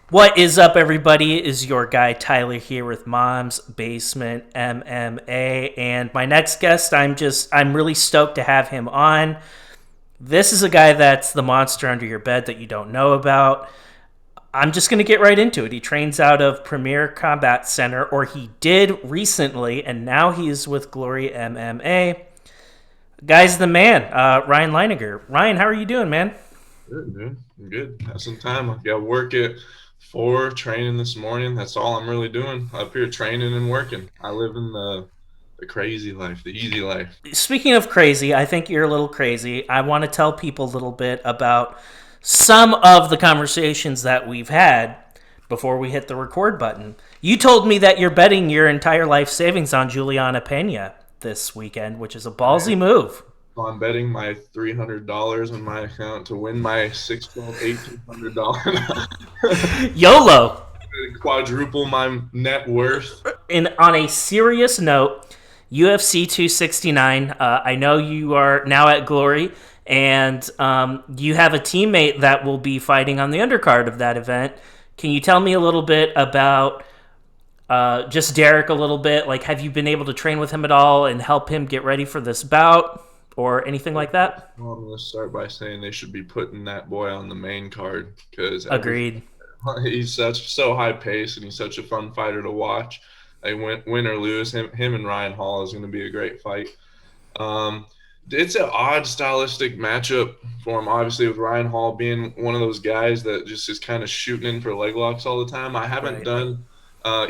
What is up, everybody? Is your guy Tyler here with Mom's Basement MMA, and my next guest, I'm really stoked to have him on. This is a guy that's the monster under your bed that you don't know about. I'm just going to get right into it. He trains out of Premier Combat Center, or he did recently, and now he is with Glory MMA. Guy's the man, Ryan Leininger. Ryan, how are you doing, man? Good, dude. I'm good. Have some time. I got work at 4, training this morning. That's all I'm really doing. Up here training and working. I live in the crazy life, the easy life. Speaking of crazy, I think you're a little crazy. I want to tell people a little bit about some of the conversations that we've had before we hit the record button. You told me that you're betting your entire life savings on Juliana Pena this weekend, which is a I ballsy move. So I'm betting my $300 on my account to win my 612 $1,800 YOLO. quadruple my net worth. And on a serious note, UFC 269, I know you are now at Glory, and you have a teammate that will be fighting on the undercard of that event. Can you tell me a little bit about just Derek a little bit? Like, have you been able to train with him at all and help him get ready for this bout or anything like that? Well, I'm gonna start by saying they should be putting that boy on the main card because Agreed. he's so high paced and he's such a fun fighter to watch. They win or lose, him and Ryan Hall is going to be a great fight. Um, it's an odd stylistic matchup for him. Obviously, with Ryan Hall being one of those guys that just is kind of shooting in for leg locks all the time. I haven't Right. done.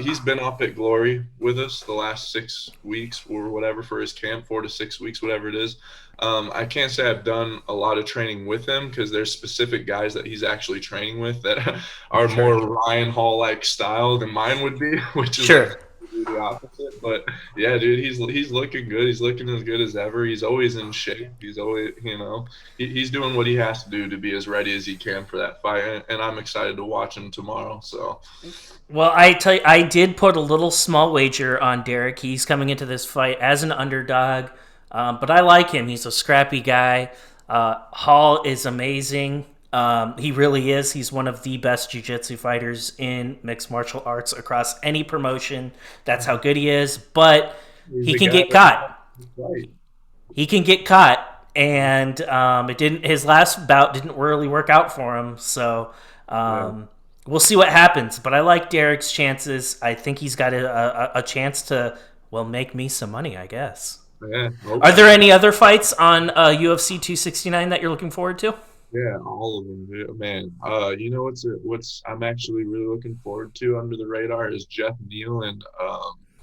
He's been up at Glory with us the last 6 weeks or whatever for his camp, 4 to 6 weeks, whatever it is. I can't say I've done a lot of training with him because there's specific guys that he's actually training with that are Sure. more Ryan Hall like style than mine would be, which is Sure. the opposite. But yeah, dude, he's looking good. He's looking as good as ever. He's always in shape. He's always, he's doing what he has to do to be as ready as he can for that fight, and I'm excited to watch him tomorrow. So Well, I tell you, I did put a little small wager on Derek. He's coming into this fight as an underdog, but I like him. He's a scrappy guy. Hall is amazing. He really is. He's one of the best jiu-jitsu fighters in mixed martial arts across any promotion. That's how good he is. But he's he the can guy get that caught. right. He can get caught, and it didn't. His last bout didn't really work out for him. So Yeah, we'll see what happens. But I like Derek's chances. I think he's got a chance to make me some money. I guess. yeah. Hope Are so. there any other fights on UFC 269 that you're looking forward to? Yeah, all of them, dude. Man. You know what's I'm actually really looking forward to under the radar is Jeff Neal and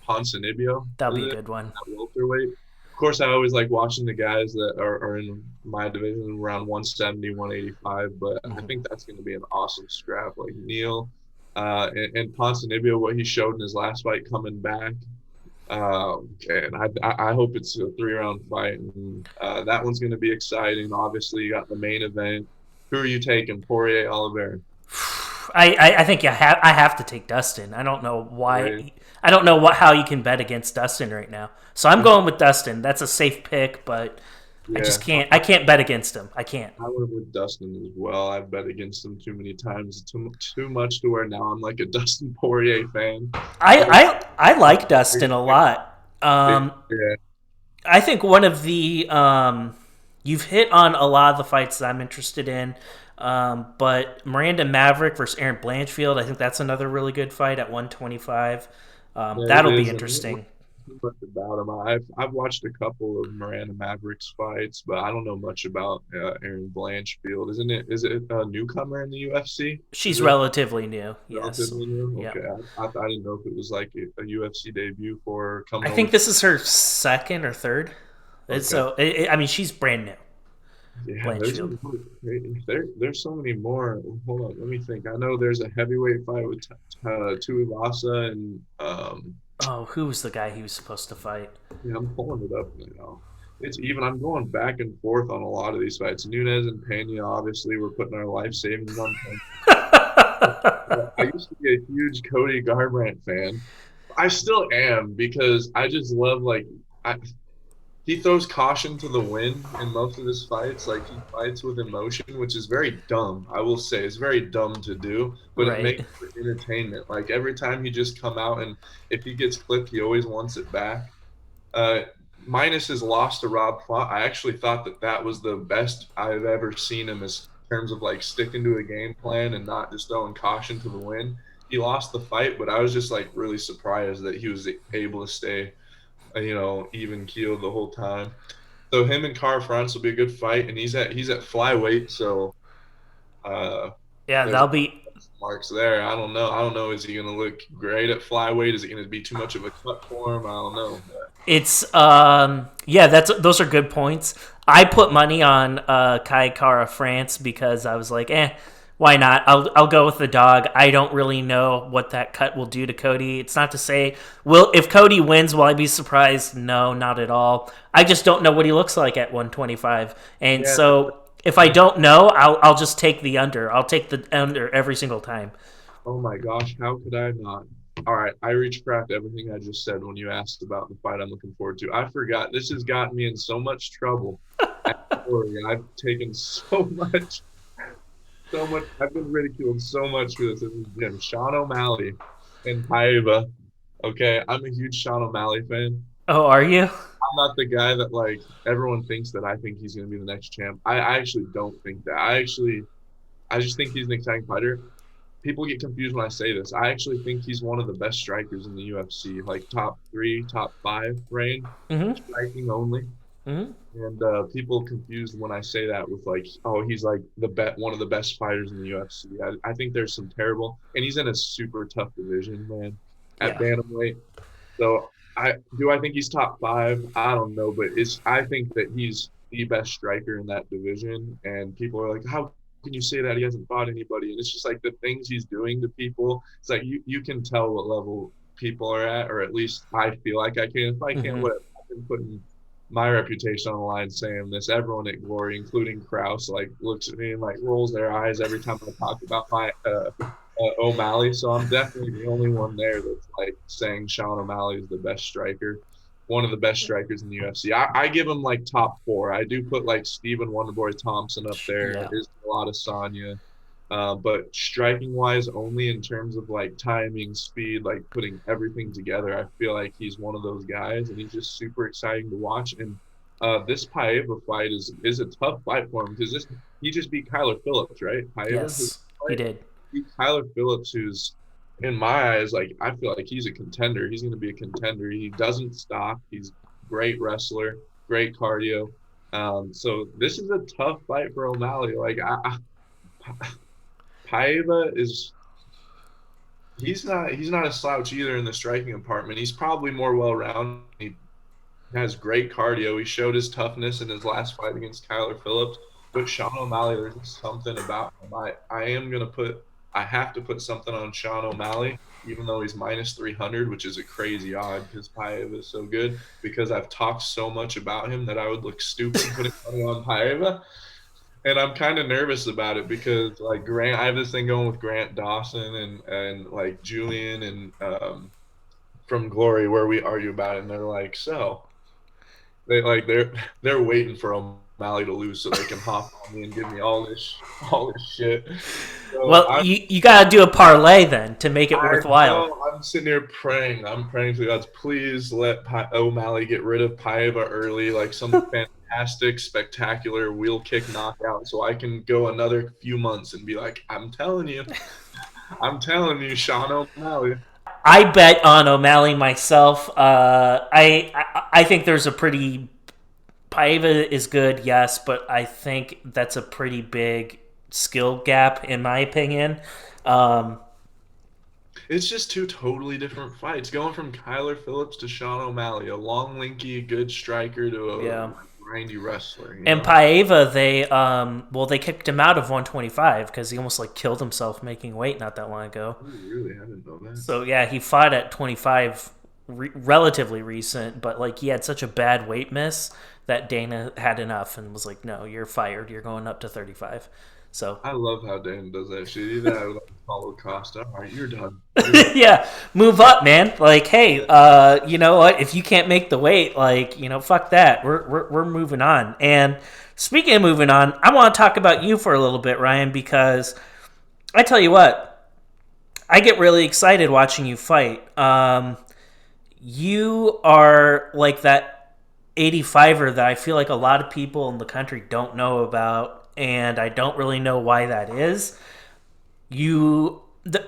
Ponzinibbio. That'll Is be a it good one. at welterweight? Of course, I always like watching the guys that are in my division around 170, 185. But I Mhm. think that's going to be an awesome scrap. Like Neal and Ponzinibbio, what he showed in his last fight coming back. And I hope it's a 3 round fight. And, that one's going to be exciting. Obviously, you got the main event. Who are you taking? Poirier, Oliveira. I think I have to take Dustin. I don't know Right? why. I don't know how you can bet against Dustin right now. So I'm going with Dustin. That's a safe pick, but I Yeah, just can't. I can't bet against him. I can't. I went with Dustin as well. I've bet against him too many times, too much to where now I'm like a Dustin Poirier fan. But I like Dustin a lot. yeah, I think one of the you've hit on a lot of the fights that I'm interested in. But Miranda Maverick versus Aaron Blanchfield, I think that's another really good fight at 125. it That'll be is. And I don't know interesting. too much about him. I've watched a couple of Miranda Mavericks fights, but I don't know much about Aaron Blanchfield. Isn't it? Is it a newcomer in the UFC? Is She's it relatively new. Yes. relatively new? Yeah. Okay, I didn't know if it was like a UFC debut for her I coming over. think this is her second or third. Okay. So I mean, she's brand new. Yeah, Blanchfield. there's so many more. Hold on, let me think. I know there's a heavyweight fight with Tuivasa and Oh, who was the guy he was supposed to fight? yeah, I'm pulling it up now. It's even. I'm going back and forth on a lot of these fights. Nunez and Pena, obviously, we're putting our life savings on. I used to be a huge Cody Garbrandt fan. I still am because I just love like I he throws caution to the wind in most of his fights. Like he fights with emotion, which is very dumb. I will say it's very dumb to do, but it Right. makes for entertainment. Like every time he just come out and if he gets clipped, he always wants it back. Uh, Minus his loss to Rob Font, I actually thought that that was the best I've ever seen him as terms of like sticking to a game plan and not just throwing caution to the wind. He lost the fight, but I was just like really surprised that he was able to stay, even keeled the whole time. So him and Car France will be a good fight, and he's at flyweight, so uh, Yeah, there's that'll be. marks there. I don't know. I don't know. Is he going to look great at flyweight? Is it going to be too much of a cut for him? I don't know. It's yeah, that's those are good points. I put money on Kai Kara France because I was like, why not? I'll go with the dog. I don't really know what that cut will do to Cody. It's not to say will if Cody wins, will I be surprised? No, not at all. I just don't know what he looks like at 125, and Yeah. so if I don't know, I'll just take the under. I'll take the under every single time. Oh my gosh, how could I not? All right, I retract everything I just said when you asked about the fight I'm looking forward to. I forgot. This has gotten me in so much trouble at Glory. I've taken so much. I've been ridiculed so much for this in the gym. Sean O'Malley and Paiva. Okay, I'm a huge Sean O'Malley fan. Oh, are you? I'm not the guy that like everyone thinks that I think he's going to be the next champ. I actually don't think that. I just think he's an exciting fighter. People get confused when I say this. I actually think he's one of the best strikers in the UFC, like top three, top five range, Mm-hmm. striking only. Mm-hmm. And people confused when I say that with like, oh, he's like one of the best fighters in the UFC. I think there's some terrible, and he's in a super tough division, man, at Yeah. bantamweight. So I think he's top five. I don't know, but I think that he's the best striker in that division. And people are like, how can you say that he hasn't fought anybody? And it's just like the things he's doing to people. It's like you can tell what level people are at, or at least I feel like I can. If I can't, Mm-hmm. whatever. I've been putting my reputation on the line saying this. Everyone at Glory, including Kraus, like looks at me and like rolls their eyes every time I talk about my O'Malley. So I'm definitely the only one there that's like saying Sean O'Malley is the best striker, one of the best strikers in the UFC. I give him like top four. I do put like Stephen Wonderboy Thompson up there. Yeah. Is a lot of Sonya. But striking wise, only in terms of like timing, speed, like putting everything together, I feel like he's one of those guys, and he's just super exciting to watch. And this Paiva fight is a tough fight for him because this he just beat Kyler Phillips, right? Paiva, his Yes, he fight did. beat Kyler Phillips, who's in my eyes, like I feel like he's a contender. He's going to be a contender. He doesn't stop. He's a great wrestler, great cardio. So this is a tough fight for O'Malley. Like Paiva is he's not a slouch either in the striking department. He's probably more well rounded. He has great cardio. He showed his toughness in his last fight against Kyler Phillips. But Sean O'Malley, there's just something about him. I have to put something on Sean O'Malley, even though he's minus 300, which is a crazy odd because Paiva is so good. Because I've talked so much about him that I would look stupid putting money on Paiva. And I'm kind of nervous about it because like Grant, I have this thing going with Grant Dawson and like Julian and from Glory where we argue about it, and they're like, so they're waiting for O'Malley to lose so they can hop on me and give me all this shit. So Well, you got to do a parlay then to make it I worthwhile. know I'm sitting here praying. I'm praying to the gods, please let O'Malley get rid of Paiva early, like some fantastic, spectacular wheel kick knockout, so I can go another few months and be like, I'm telling you, Sean O'Malley. I bet on O'Malley myself. I think there's a pretty Paiva is good, yes, but I think that's a pretty big skill gap in my opinion. Um, It's just two totally different fights. Going from Kyler Phillips to Sean O'Malley, a long, linky, good striker to a yeah. grindy wrestler. And Paiva, they kicked him out of 125 because he almost like killed himself making weight not that long ago. Oh, really? I didn't know that. So yeah, he fought at 25, relatively recent, but like he had such a bad weight miss that Dana had enough and was like, "No, you're fired. You're going up to 35." So I love how Dan does that shit. He did that with like Paulo Costa. All right, you're done. You're done. yeah, move up, man. Like, hey, Yeah. you know what? If you can't make the weight, like, you know, fuck that. We're moving on. And speaking of moving on, I want to talk about you for a little bit, Ryan, because I tell you what, I get really excited watching you fight. You are like that 85er that I feel like a lot of people in the country don't know about, and I don't really know why that is. There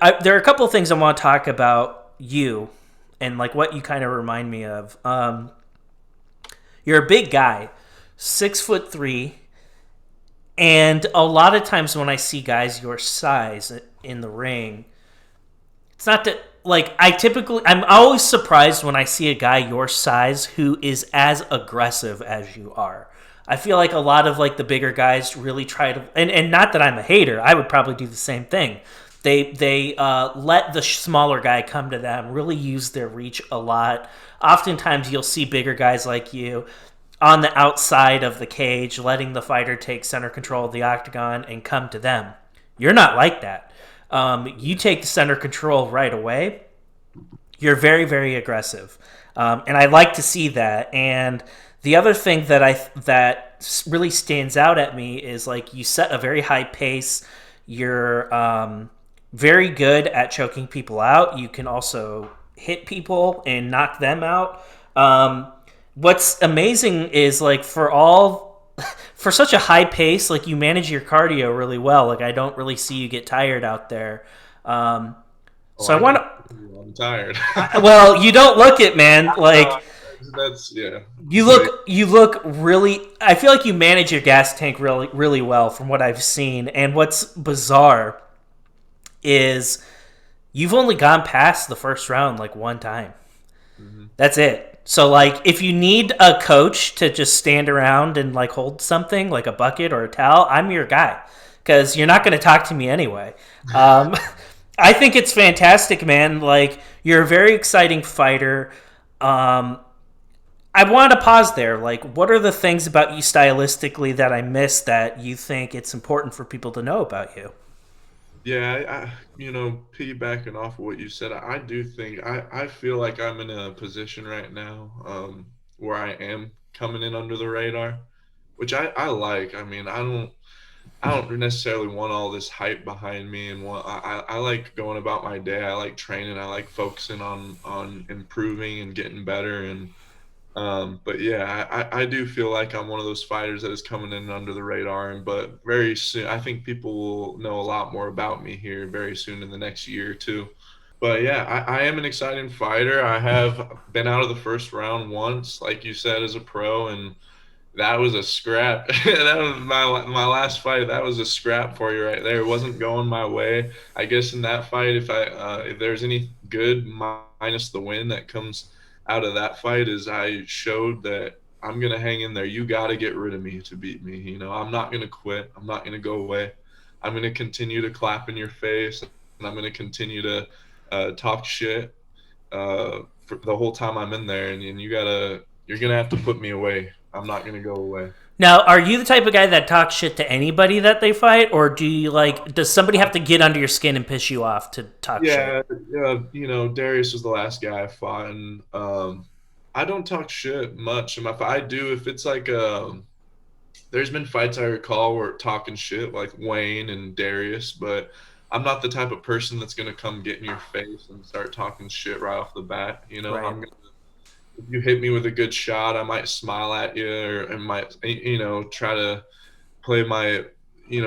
are a couple of things I want to talk about you and like what you kind of remind me of. You're a big guy, 6'3", and a lot of times when I see guys your size in the ring, it's not that like I'm always surprised when I see a guy your size who is as aggressive as you are. I feel like a lot of like the bigger guys really try to, and not that I'm a hater, I would probably do the same thing. They let the smaller guy come to them, really use their reach a lot. Oftentimes you'll see bigger guys like you on the outside of the cage, letting the fighter take center control of the octagon and come to them. You're not like that. You take the center control right away. You're very, very aggressive, and I like to see that. And the other thing that really stands out at me is like you set a very high pace. You're very good at choking people out. You can also hit people and knock them out. What's amazing is like for such a high pace, like you manage your cardio really well. Like I don't really see you get tired out there. Um, Oh, so I I want can. to. I'm tired. Well, you don't look it, man. No, Like that's yeah. you But look really. I feel like you manage your gas tank really, really well from what I've seen. And what's bizarre is you've only gone past the first round like one time. mhm. That's it. So like if you need a coach to just stand around and like hold something like a bucket or a towel, I'm your guy because you're not going to talk to me anyway. Um, I think it's fantastic, man. Like you're a very exciting fighter. Um, I want to pause there. Like, what are the things about you stylistically that I missed that you think it's important for people to know about you? Yeah, piggybacking off of what you said, I do think I feel like I'm in a position right now, where I am coming in under the radar, which I like. I mean, I don't necessarily want all this hype behind me, and I like going about my day. I like training. I like focusing on improving and getting better. And but yeah, I do feel like I'm one of those fighters that is coming in under the radar. And but very soon, I think people will know a lot more about me here very soon in the next year or two. But yeah, I am an exciting fighter. I have been out of the first round once, like you said, as a pro, and that was a scrap. That was my last fight. That was a scrap for you right there. It wasn't going my way. I guess in that fight, if there's any good minus the win that comes out of that fight, is I showed that I'm gonna hang in there. You got to get rid of me to beat me. I'm not gonna quit. I'm not gonna go away. I'm gonna continue to clap in your face, and I'm gonna continue to talk shit for the whole time I'm in there. And you're gonna have to put me away. I'm not gonna go away. Now, are you the type of guy that talks shit to anybody that they fight, or do you like? Does somebody have to get under your skin and piss you off to talk shit? Yeah, Darius was the last guy I fought, and I don't talk shit much. And if I do, if it's like there's been fights I recall where talking shit like Wayne and Darius, but I'm not the type of person that's gonna come get in your face and start talking shit right off the bat. Right. If you hit me with a good shot, I might smile at you, or I might try to play my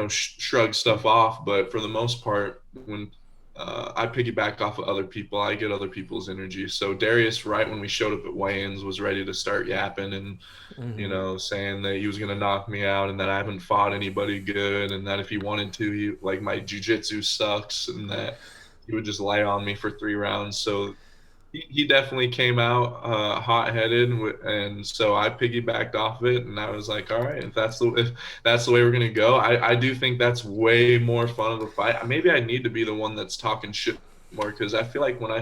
shrug stuff off. But for the most part, when I piggyback off of other people, I get other people's energy. So Darius, right when we showed up at weigh-ins, was ready to start yapping and Mm-hmm. saying that he was going to knock me out and that I haven't fought anybody good, and that if he wanted to, he like my jujitsu sucks, and that he would just lay on me for 3 rounds. So he definitely came out hot-headed, and so I piggybacked off of it, and I was like, all right, if that's the way we're gonna go. I do think that's way more fun of a fight. Maybe I need to be the one that's talking shit more, because I feel like when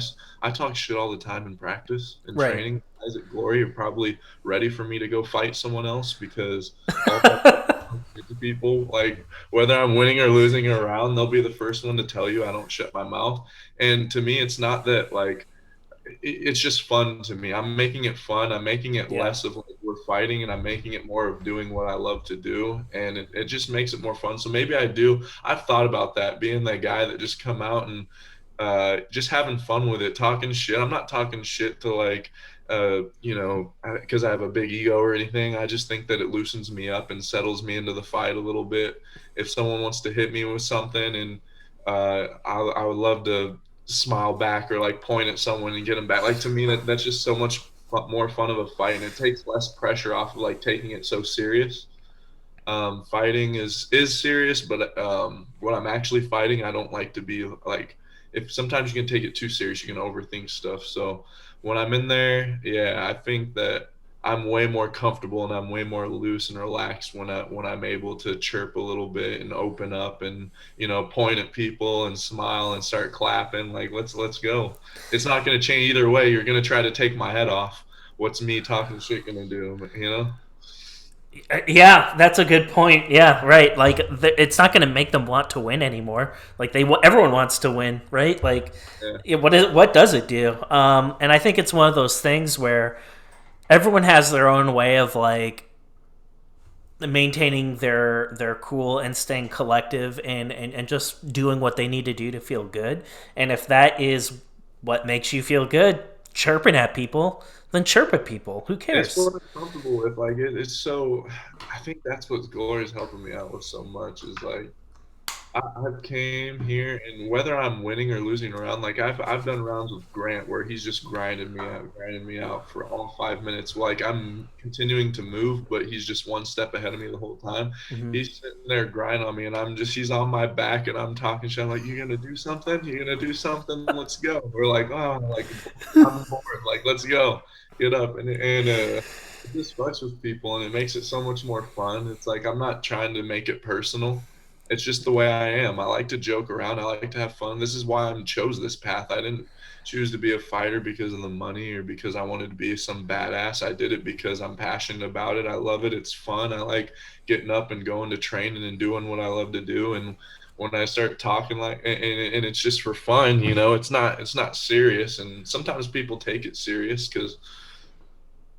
I talk shit all the time in practice and Right. training. Guys at Glory are probably ready for me to go fight someone else, because all that people. Like whether I'm winning or losing a round, they'll be the first one to tell you I don't shut my mouth. And to me, it's not that like it's just fun to me. I'm making it fun. I'm making it Yeah. less of like we're fighting, and I'm making it more of doing what I love to do, and it just makes it more fun. So maybe I do. I've thought about that, being that guy that just come out and just having fun with it, talking shit. I'm not talking shit to like, because I have a big ego or anything. I just think that it loosens me up and settles me into the fight a little bit. If someone wants to hit me with something, and I would love to smile back or like point at someone and get them back. Like to me, that's just so much more fun of a fight, and it takes less pressure off of like taking it so serious. Fighting is serious, but when I'm actually fighting, I don't like to be like if sometimes you can take it too serious, you can overthink stuff. So when I'm in there, yeah, I think that I'm way more comfortable and I'm way more loose and relaxed when I'm able to chirp a little bit and open up and point at people and smile and start clapping like let's go. It's not going to change either way. You're going to try to take my head off. What's me talking shit going to do? Yeah, that's a good point. Yeah, right. Like it's not going to make them want to win anymore. Like everyone wants to win, right? Like Yeah. what does it do? And I think it's one of those things where everyone has their own way of like maintaining their cool and staying collective and just doing what they need to do to feel good. And if that is what makes you feel good, chirping at people, then chirp at people. Who It's cares? what I'm comfortable with. Like it's so. I think that's what Glory is helping me out with so much. Is like I've came here, and whether I'm winning or losing a round, like I've done rounds with Grant where he's just grinding me out for all 5 minutes. Like I'm continuing to move, but he's just one step ahead of me the whole time. Mm-hmm. He's sitting there grinding on me, and he's on my back, and I'm talking shit. I'm like, "You gonna do something? You gonna do something? Let's go." We're like, "Oh, like I'm bored. Like let's go, get up," and it just fucks with people, and it makes it so much more fun. It's like I'm not trying to make it personal. It's just the way I am. I like to joke around. I like to have fun. This is why I chose this path. I didn't choose to be a fighter because of the money or because I wanted to be some badass. I did it because I'm passionate about it. I love it. It's fun. I like getting up and going to training and doing what I love to do. And when I start talking like, and it's just for fun, it's not serious. And sometimes people take it serious because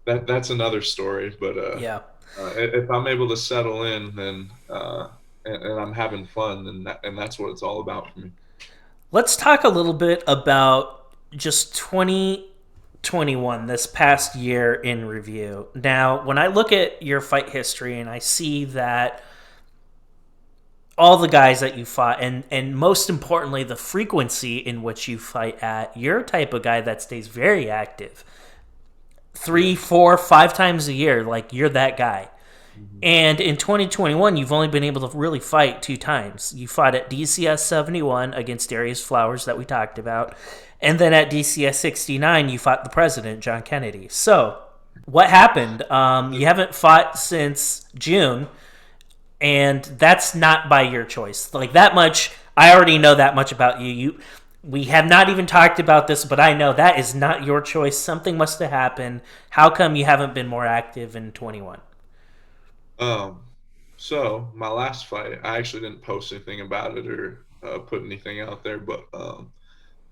that's another story. But Yeah. if I'm able to settle in, then and I'm having fun, and that's what it's all about for me. Let's talk a little bit about just 2021, this past year in review. Now, when I look at your fight history and I see that all the guys that you fought and most importantly the frequency in which you fight at, you're a type of guy that stays very active. Yeah. 3, 4, 5 times a year, like you're that guy. Mhm. And in 2021, you've only been able to really fight 2 times. You fought at DCS 71 against Darius Flowers, that we talked about. And then at DCS 69, you fought the president, John Kennedy. So, what happened? You haven't fought since June, and that's not by your choice. Like, that much, I already know that much about you. We have not even talked about this, but I know that is not your choice. Something must have happened. How come you haven't been more active in 21? Um, so my last fight, I actually didn't post anything about it or put anything out there, but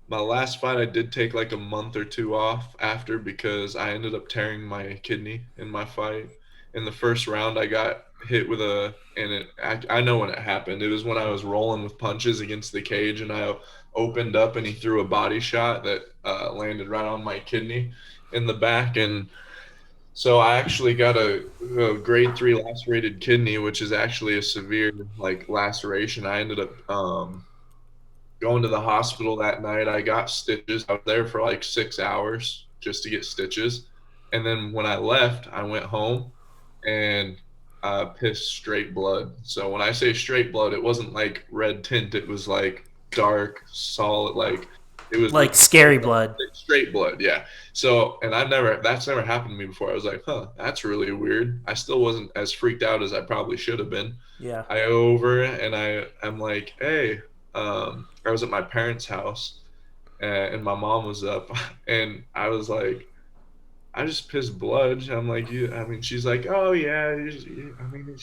my last fight, I did take like a month or two off after because I ended up tearing my kidney in my fight. In the first round, I got hit with I know when it happened. It was when I was rolling with punches against the cage, and I opened up, and he threw a body shot that landed right on my kidney in the back, and so I actually got a grade 3 lacerated kidney, which is actually a severe like laceration. I ended up going to the hospital that night. I got stitches. I was there for like 6 hours just to get stitches. And then when I left, I went home and pissed straight blood. So when I say straight blood, it wasn't like red tint. It was like dark, solid, like it was Like scary blood. straight blood. Yeah. So, and that's never happened to me before. I was like, huh, that's really weird. I still wasn't as freaked out as I probably should have been. Yeah. I go over and I'm like, hey, I was at my parents' house and my mom was up, and I was like, I just pissed blood. I'm like, I mean, she's like, oh yeah, I mean,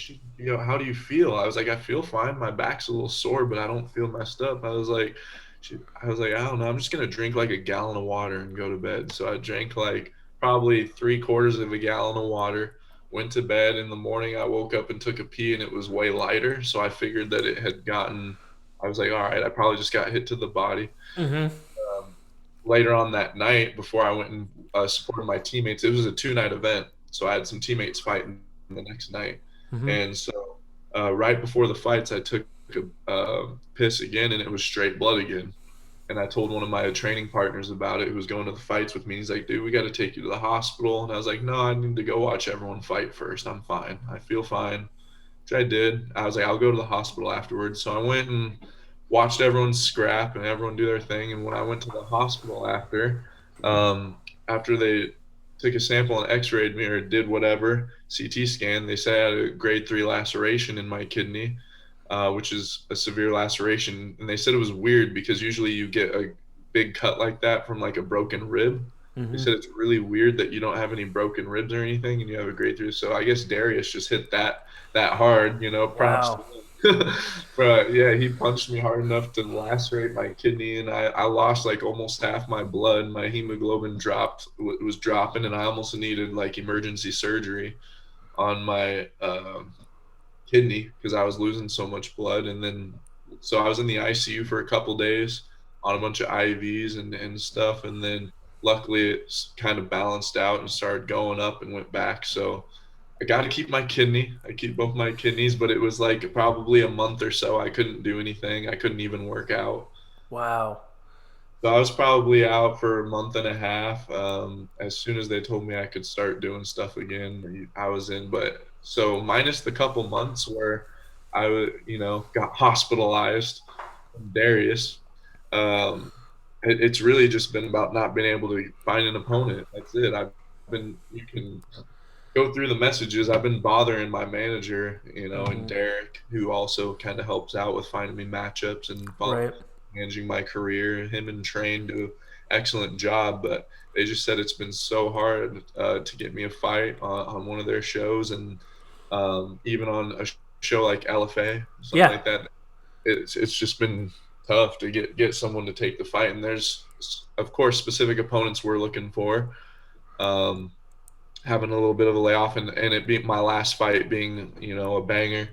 how do you feel? I was like, I feel fine. My back's a little sore, but I don't feel messed up. I was like, I don't know. I'm just gonna drink like a gallon of water and go to bed. So I drank like probably 3/4 of a gallon of water. Went to bed. In the morning. I woke up and took a pee, and it was way lighter. So I figured that it had gotten. I was like, all right, I probably just got hit to the body. Mm-hmm. um, Later on that night, before I went and supported my teammates, it was a 2-night event, so I had some teammates fighting the next night, Mm-hmm. and so right before the fights, I took a piss again, and it was straight blood again. And I told one of my training partners about it, who was going to the fights with me. He's like, "Dude, we got to take you to the hospital." And I was like, "No, I need to go watch everyone fight first. I'm fine. I feel fine." Which I did. I was like, I'll go to the hospital afterwards. So I went and watched everyone scrap and everyone do their thing. And when I went to the hospital after they took a sample and x-rayed me or did whatever, CT scan, they said I had a grade 3 laceration in my kidney, which is a severe laceration. And they said it was weird because usually you get a big cut like that from like a broken rib. They Mm-hmm. said it's really weird that you don't have any broken ribs or anything and you have a grade 3. So I guess Darius just hit that hard, props Wow. to him. But yeah, he punched me hard enough to lacerate my kidney, and I lost like almost half my blood. My hemoglobin was dropping, and I almost needed like emergency surgery on my kidney because I was losing so much blood. And then, so I was in the ICU for a couple days on a bunch of IVs and stuff. And then luckily it kind of balanced out and started going up and went back. So I got to keep my kidney. I keep both my kidneys, but it was like probably a month or so. I couldn't do anything. I couldn't even work out. Wow. So I was probably out for a month and a half. As soon as they told me I could start doing stuff again, I was in. But so minus the couple months where got hospitalized from Darius, um, it's really just been about not being able to find an opponent. That's it. You can go through the messages. I've been bothering my manager, and Mm-hmm. Derek, who also kind of helps out with finding me matchups and Right. managing my career. Him and Train do an excellent job, but they just said it's been so hard to get me a fight on one of their shows, and even on a show like LFA, something Yeah. like that. It's just been tough to get someone to take the fight, and there's of course specific opponents we're looking for. Um, Having a little bit of a layoff, and it being my last fight being a banger.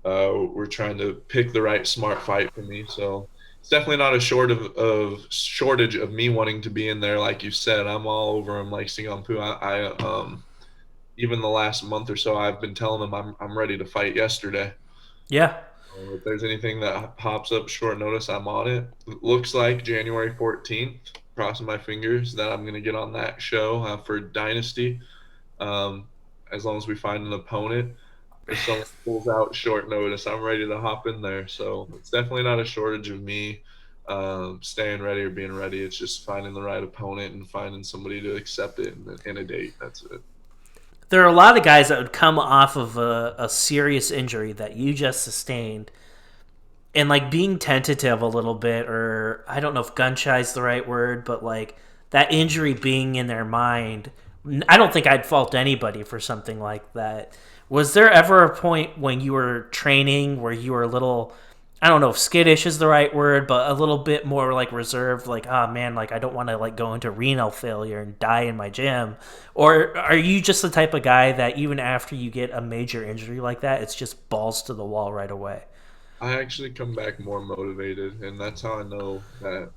We're trying to pick the right smart fight for me, so it's definitely not a shortage of me wanting to be in there. Like you said, I'm all over him like Singampu. Even the last month or so, I've been telling him I'm ready to fight yesterday. Yeah. So if there's anything that pops up short notice, I'm on it. It looks like January 14th. Crossing my fingers that I'm going to get on that show for Dynasty. Um, as long as we find an opponent, if someone pulls out short notice, I'm ready to hop in there. So it's definitely not a shortage of me staying ready or being ready. It's just finding the right opponent and finding somebody to accept it in a date. That's it. There are a lot of guys that would come off of a serious injury that you just sustained and like being tentative a little bit, or I don't know if gun shy is the right word, but like that injury being in their mind. I don't think I'd fault anybody for something like that. Was there ever a point when you were training where you were a little, I don't know if skittish is the right word, but a little bit more like reserved, like, oh man, like I don't want to like go into renal failure and die in my gym? Or are you just the type of guy that even after you get a major injury like that, it's just balls to the wall right away? I actually come back more motivated, and that's how I know that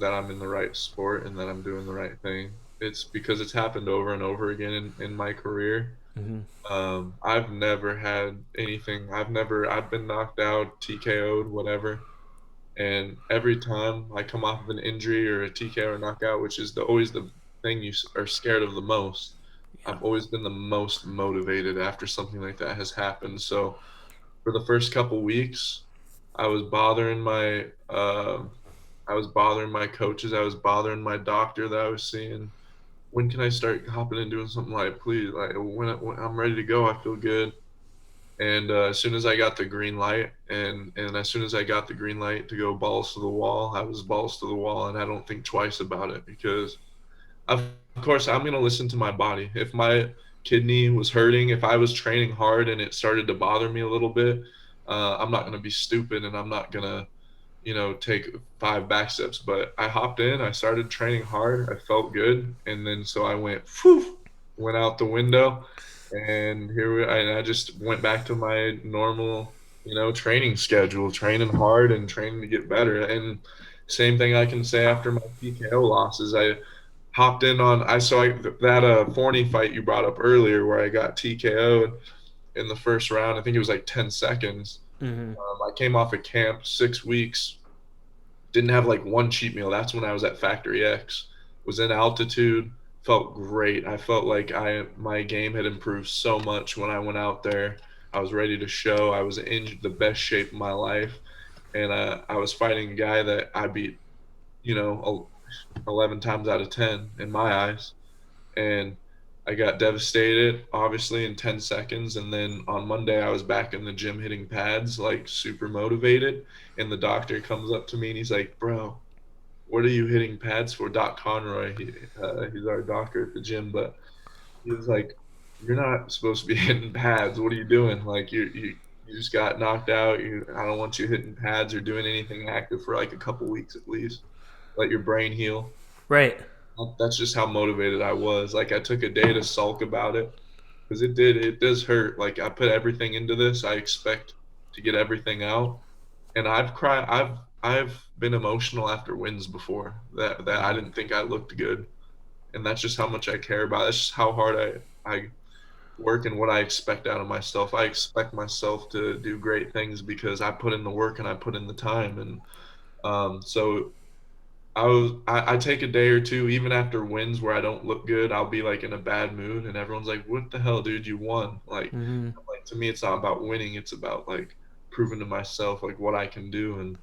I'm in the right sport and that I'm doing the right thing. It's because it's happened over and over again in my career. Mm-hmm. I've never had anything. I've been knocked out, TKO'd, whatever. And every time I come off of an injury or a TKO or knockout, which is always the thing you are scared of the most, Yeah. I've always been the most motivated after something like that has happened. So for the first couple weeks, I was bothering my, I was bothering my coaches. I was bothering my doctor that I was seeing. When can I start hopping and doing something like, please, like when I'm ready to go, I feel good. And as soon as I got the green light, and as soon as I got the green light to go balls to the wall, I was balls to the wall, and I don't think twice about it because Of course, I'm gonna listen to my body. If my kidney was hurting, if I was training hard and it started to bother me a little bit, I'm not gonna be stupid and I'm not gonna, take 5 back steps. But I hopped in, I started training hard, I felt good, and then so I went out the window, and I just went back to my normal, training schedule, training hard and training to get better. And same thing I can say after my TKO losses. I saw that Forney fight you brought up earlier where I got TKO'd in the first round. I think it was like 10 seconds. Hmm. I came off of camp 6 weeks, didn't have like one cheat meal. That's when I was at Factory X, was in altitude, felt great. I felt like my game had improved so much when I went out there. I was ready to show. I was in the best shape of my life, and I was fighting a guy that I beat, 11 times out of 10 in my eyes. And I got devastated, obviously, in 10 seconds. And then on Monday, I was back in the gym hitting pads, like super motivated. And the doctor comes up to me and he's like, "Bro, what are you hitting pads for?" Doc Conroy, he's our doctor at the gym, but he was like, "You're not supposed to be hitting pads. What are you doing? Like, you just got knocked out. I don't want you hitting pads or doing anything active for like a couple weeks at least. Let your brain heal." Right. That's just how motivated I was. Like I took a day to sulk about it because it does hurt. Like I put everything into this. I expect to get everything out, and I've cried. I've been emotional after wins before that I Hmm. didn't think I looked good, and that's just how much I care about. That's just how hard I work and what I expect out of myself. I expect myself to do great things because I put in the work and I put in the time, and so I take a day or two, even after wins where I don't look good, I'll be like in a bad mood and everyone's like, "What the hell, dude, you won." Hmm. Like to me it's not about winning, it's about like proving to myself like what I can do. And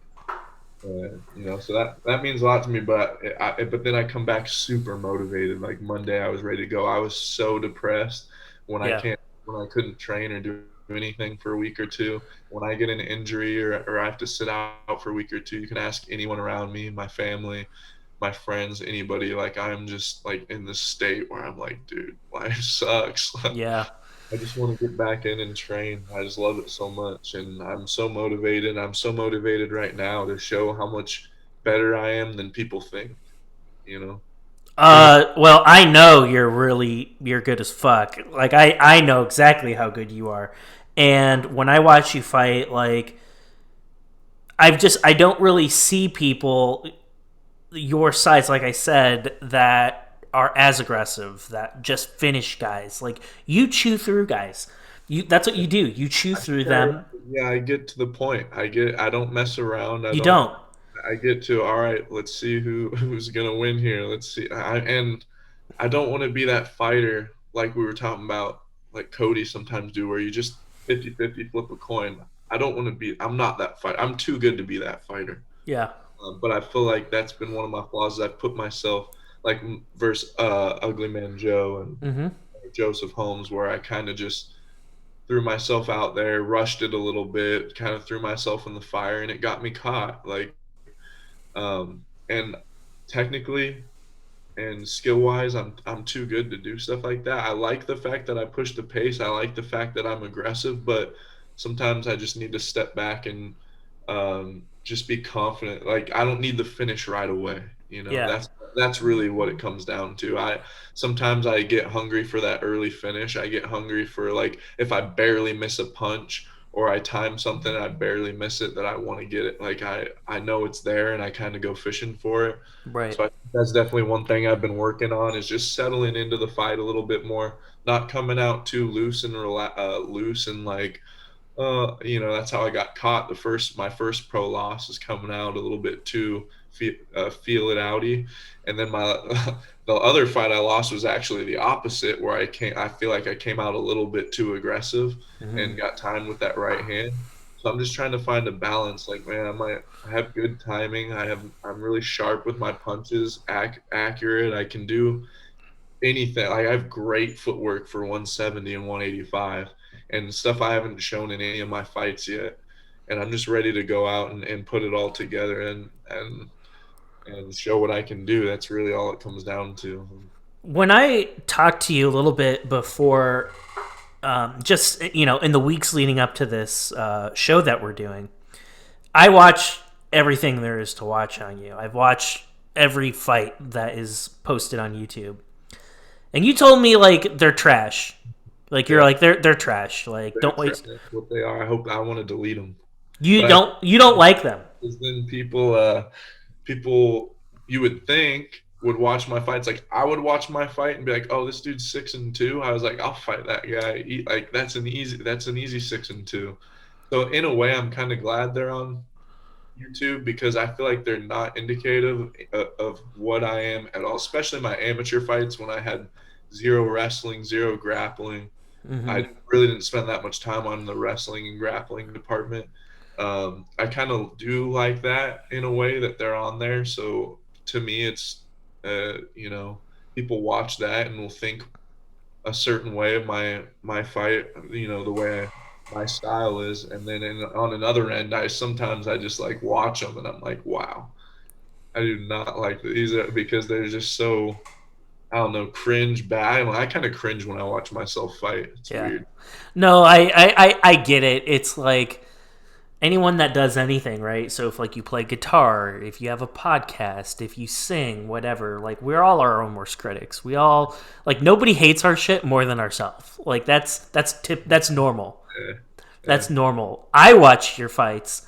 so that means a lot to me. But then I come back super motivated. Like Monday I was ready to go. I was so depressed when I Yeah. can't when I couldn't train or do anything for a week or two. When I get an injury or I have to sit out for a week or two, you can ask anyone around me, my family, my friends, anybody. Like I'm just like in this state where I'm like, dude, life sucks. Yeah. I just want to get back in and train. I just love it so much, and I'm so motivated. I'm so motivated right now to show how much better I am than people think. You know, even Well, I know you're good as fuck. Like I know exactly how good you are, and when I watch you fight, like I don't really see people your size, like I said, that are as aggressive, that just finish guys. Like you chew through guys. That's what you do. You chew through them. yeah, I get to the point. I don't mess around. You don't. I get to, all right, let's see who's gonna win here. Let's see. And I don't want to be that fighter like we were talking about, like Cody sometimes do, where you just 50-50 flip a coin. I don't want to be. I'm not that fighter. I'm too good to be that fighter. Yeah. But I feel like that's been one of my flaws. Is I've put myself like versus Ugly Man Joe and Mm-hmm. Joseph Holmes, where I kind of just threw myself out there, rushed it a little bit, kind of threw myself in the fire, and it got me caught. And technically and skill wise, I'm too good to do stuff like that. I like the fact that I push the pace. I like the fact that I'm aggressive, but sometimes I just need to step back and just be confident. Like I don't need the finish right away. Yeah. That's really what it comes down to. I sometimes I get hungry for that early finish. I get hungry for like if I barely miss a punch or I time something and I barely miss it, that I want to get it. Like I know it's there and I kind of go fishing for it. Right. So I think that's definitely one thing I've been working on is just settling into the fight a little bit more, not coming out too loose and like that's how I got caught. My first pro loss is coming out a little bit too feel it outy, and then my the other fight I lost was actually the opposite, where I feel like I came out a little bit too aggressive Mm-hmm. and got timed with that right hand. So I'm just trying to find a balance. Like, man, I have good timing. I'm really sharp with my punches, accurate. I can do anything. Like I have great footwork for 170 and 185 and stuff I haven't shown in any of my fights yet. And I'm just ready to go out and put it all together. And and show what I can do. That's really all it comes down to. When I talked to you a little bit before, just in the weeks leading up to this show that we're doing, I watch everything there is to watch on you. I've watched every fight that is posted on YouTube, and you told me like they're trash. Like you're Yeah, like they're trash. Like they're don't trash. waste. That's what they are. I hope I want to delete them, You but I don't you don't like them. because then people you would think would watch my fights. Like I would watch my fight and be like, "Oh, this dude's 6-2." I was like, "I'll fight that guy." Like that's an easy 6-2. So in a way, I'm kind of glad they're on YouTube because I feel like they're not indicative of what I am at all. Especially my amateur fights when I had zero wrestling, zero grappling. Mm-hmm. I really didn't spend that much time on the wrestling and grappling department. I kind of do like that in a way that they're on there. So to me, it's you know, people watch that and will think a certain way of my fight. The way my style is, and then on another end, I just like watch them and I'm like, wow, I do not like these because they're just so I don't know, cringe bad. I kind of cringe when I watch myself fight. It's Yeah. weird. No, I get it. It's like anyone that does anything, right? So if like you play guitar, if you have a podcast, if you sing, whatever, like we're all our own worst critics. We all like nobody hates our shit more than ourselves. Like that's normal. Yeah, yeah. That's normal. I watch your fights.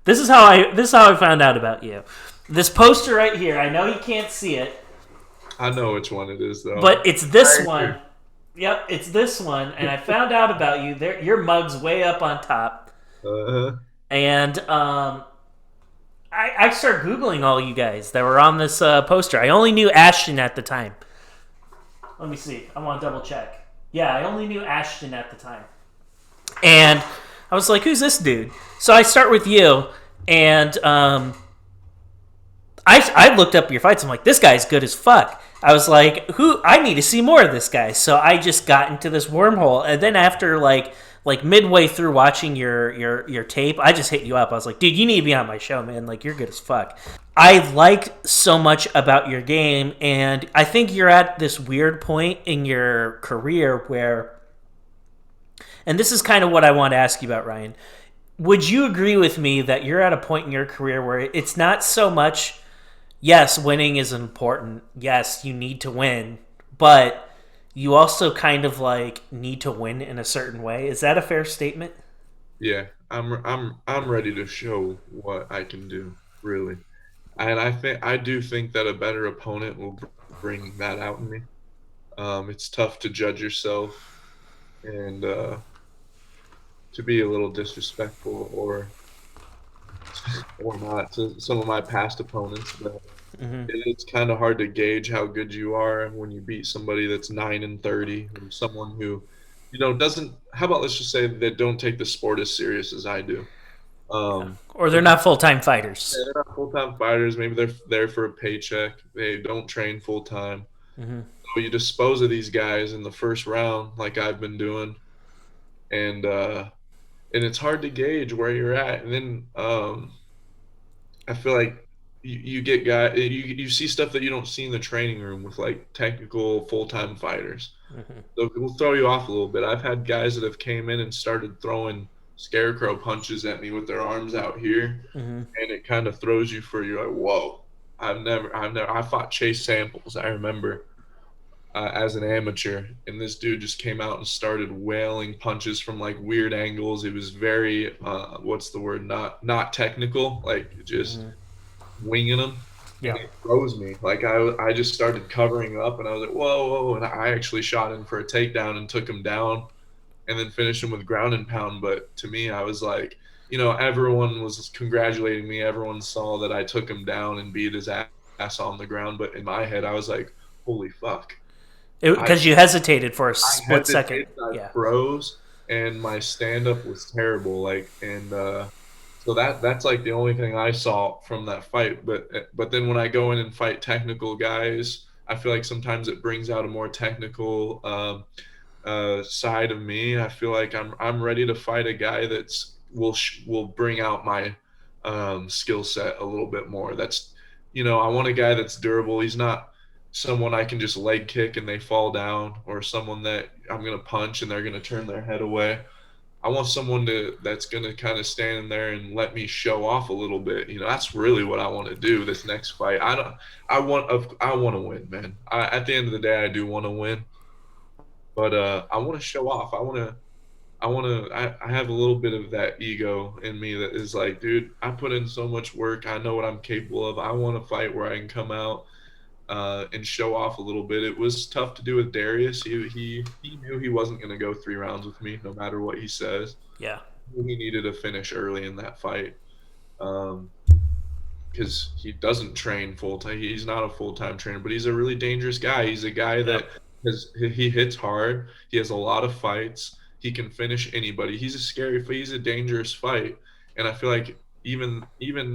This is how I found out about you. This poster right here. I know you can't see it, I know which one it is though. but it's this Right one. here. Yep, it's this one, and I found out about you. There, your mug's way up on top, Uh-huh. and I started googling all you guys that were on this poster. I only knew Ashton at the time. Let me see. I want to double check. Yeah, I only knew Ashton at the time, and I was like, "Who's this dude?" So I start with you, and I looked up your fights. I'm like, this guy's good as fuck. I was like, who? I need to see more of this guy. So I just got into this wormhole, and then after like midway through watching your tape, I just hit you up. I was like, dude, you need to be on my show, man. Like you're good as fuck. I like so much about your game, and I think you're at this weird point in your career where, and this is kind of what I want to ask you about, Ryan. Would you agree with me that you're at a point in your career where it's not so much yes, winning is important. Yes, you need to win, but you also kind of like need to win in a certain way. Is that a fair statement? Yeah, I'm ready to show what I can do, really. And I do think that a better opponent will bring that out in me. It's tough to judge yourself and to be a little disrespectful or not to some of my past opponents, but Mm-hmm. it's kind of hard to gauge how good you are when you beat somebody that's 9-30, or someone who, doesn't. How about let's just say they don't take the sport as serious as I do. Yeah. Um, Or they're and not full time fighters. they're not full-time fighters. Maybe they're there for a paycheck. They don't train full time. Mm-hmm. So you dispose of these guys in the first round, like I've been doing, and it's hard to gauge where you're at. And then I feel like you get you see stuff that you don't see in the training room with like technical full-time fighters. Mm-hmm. So it will throw you off a little bit. I've had guys that have came in and started throwing scarecrow punches at me with their arms out here, Mm-hmm. and it kind of throws you for you're like, whoa. I fought Chase Samples. I remember as an amateur, and this dude just came out and started wailing punches from like weird angles. It was very, what's the word? Not technical, like just Mm-hmm. winging them, and Yeah. it froze me. Like I just started covering up, and I was like, whoa, whoa, and I actually shot in for a takedown and took him down, and then finished him with ground and pound. But to me, I was like, everyone was congratulating me. Everyone saw that I took him down and beat his ass on the ground. But in my head, I was like, holy fuck. I, Because you hesitated for a I split second. hesitated, I Yeah. froze, and my stand up was terrible. Like, and so that's like the only thing I saw from that fight. But then when I go in and fight technical guys, I feel like sometimes it brings out a more technical side of me. I feel like I'm ready to fight a guy will bring out my skill set a little bit more. I want a guy that's durable. He's not someone I can just leg kick and they fall down, or someone that I'm gonna punch and they're gonna turn their head away. I want someone that's gonna kind of stand there and let me show off a little bit. That's really what I want to do this next fight. I don't. I want to win, man. At the end of the day, I do want to win, but I want to show off. I have a little bit of that ego in me that is like, dude, I put in so much work. I know what I'm capable of. I want to fight where I can come out and show off a little bit. It was tough to do with Darius. He knew he wasn't going to go 3 rounds with me, no matter what he says. Yeah. He needed a finish early in that fight. Um, because he doesn't train full time. He's not a full time trainer, but he's a really dangerous guy. He's a guy that Yep. he hits hard. He has a lot of fights. He can finish anybody. He's a dangerous fight. And I feel like even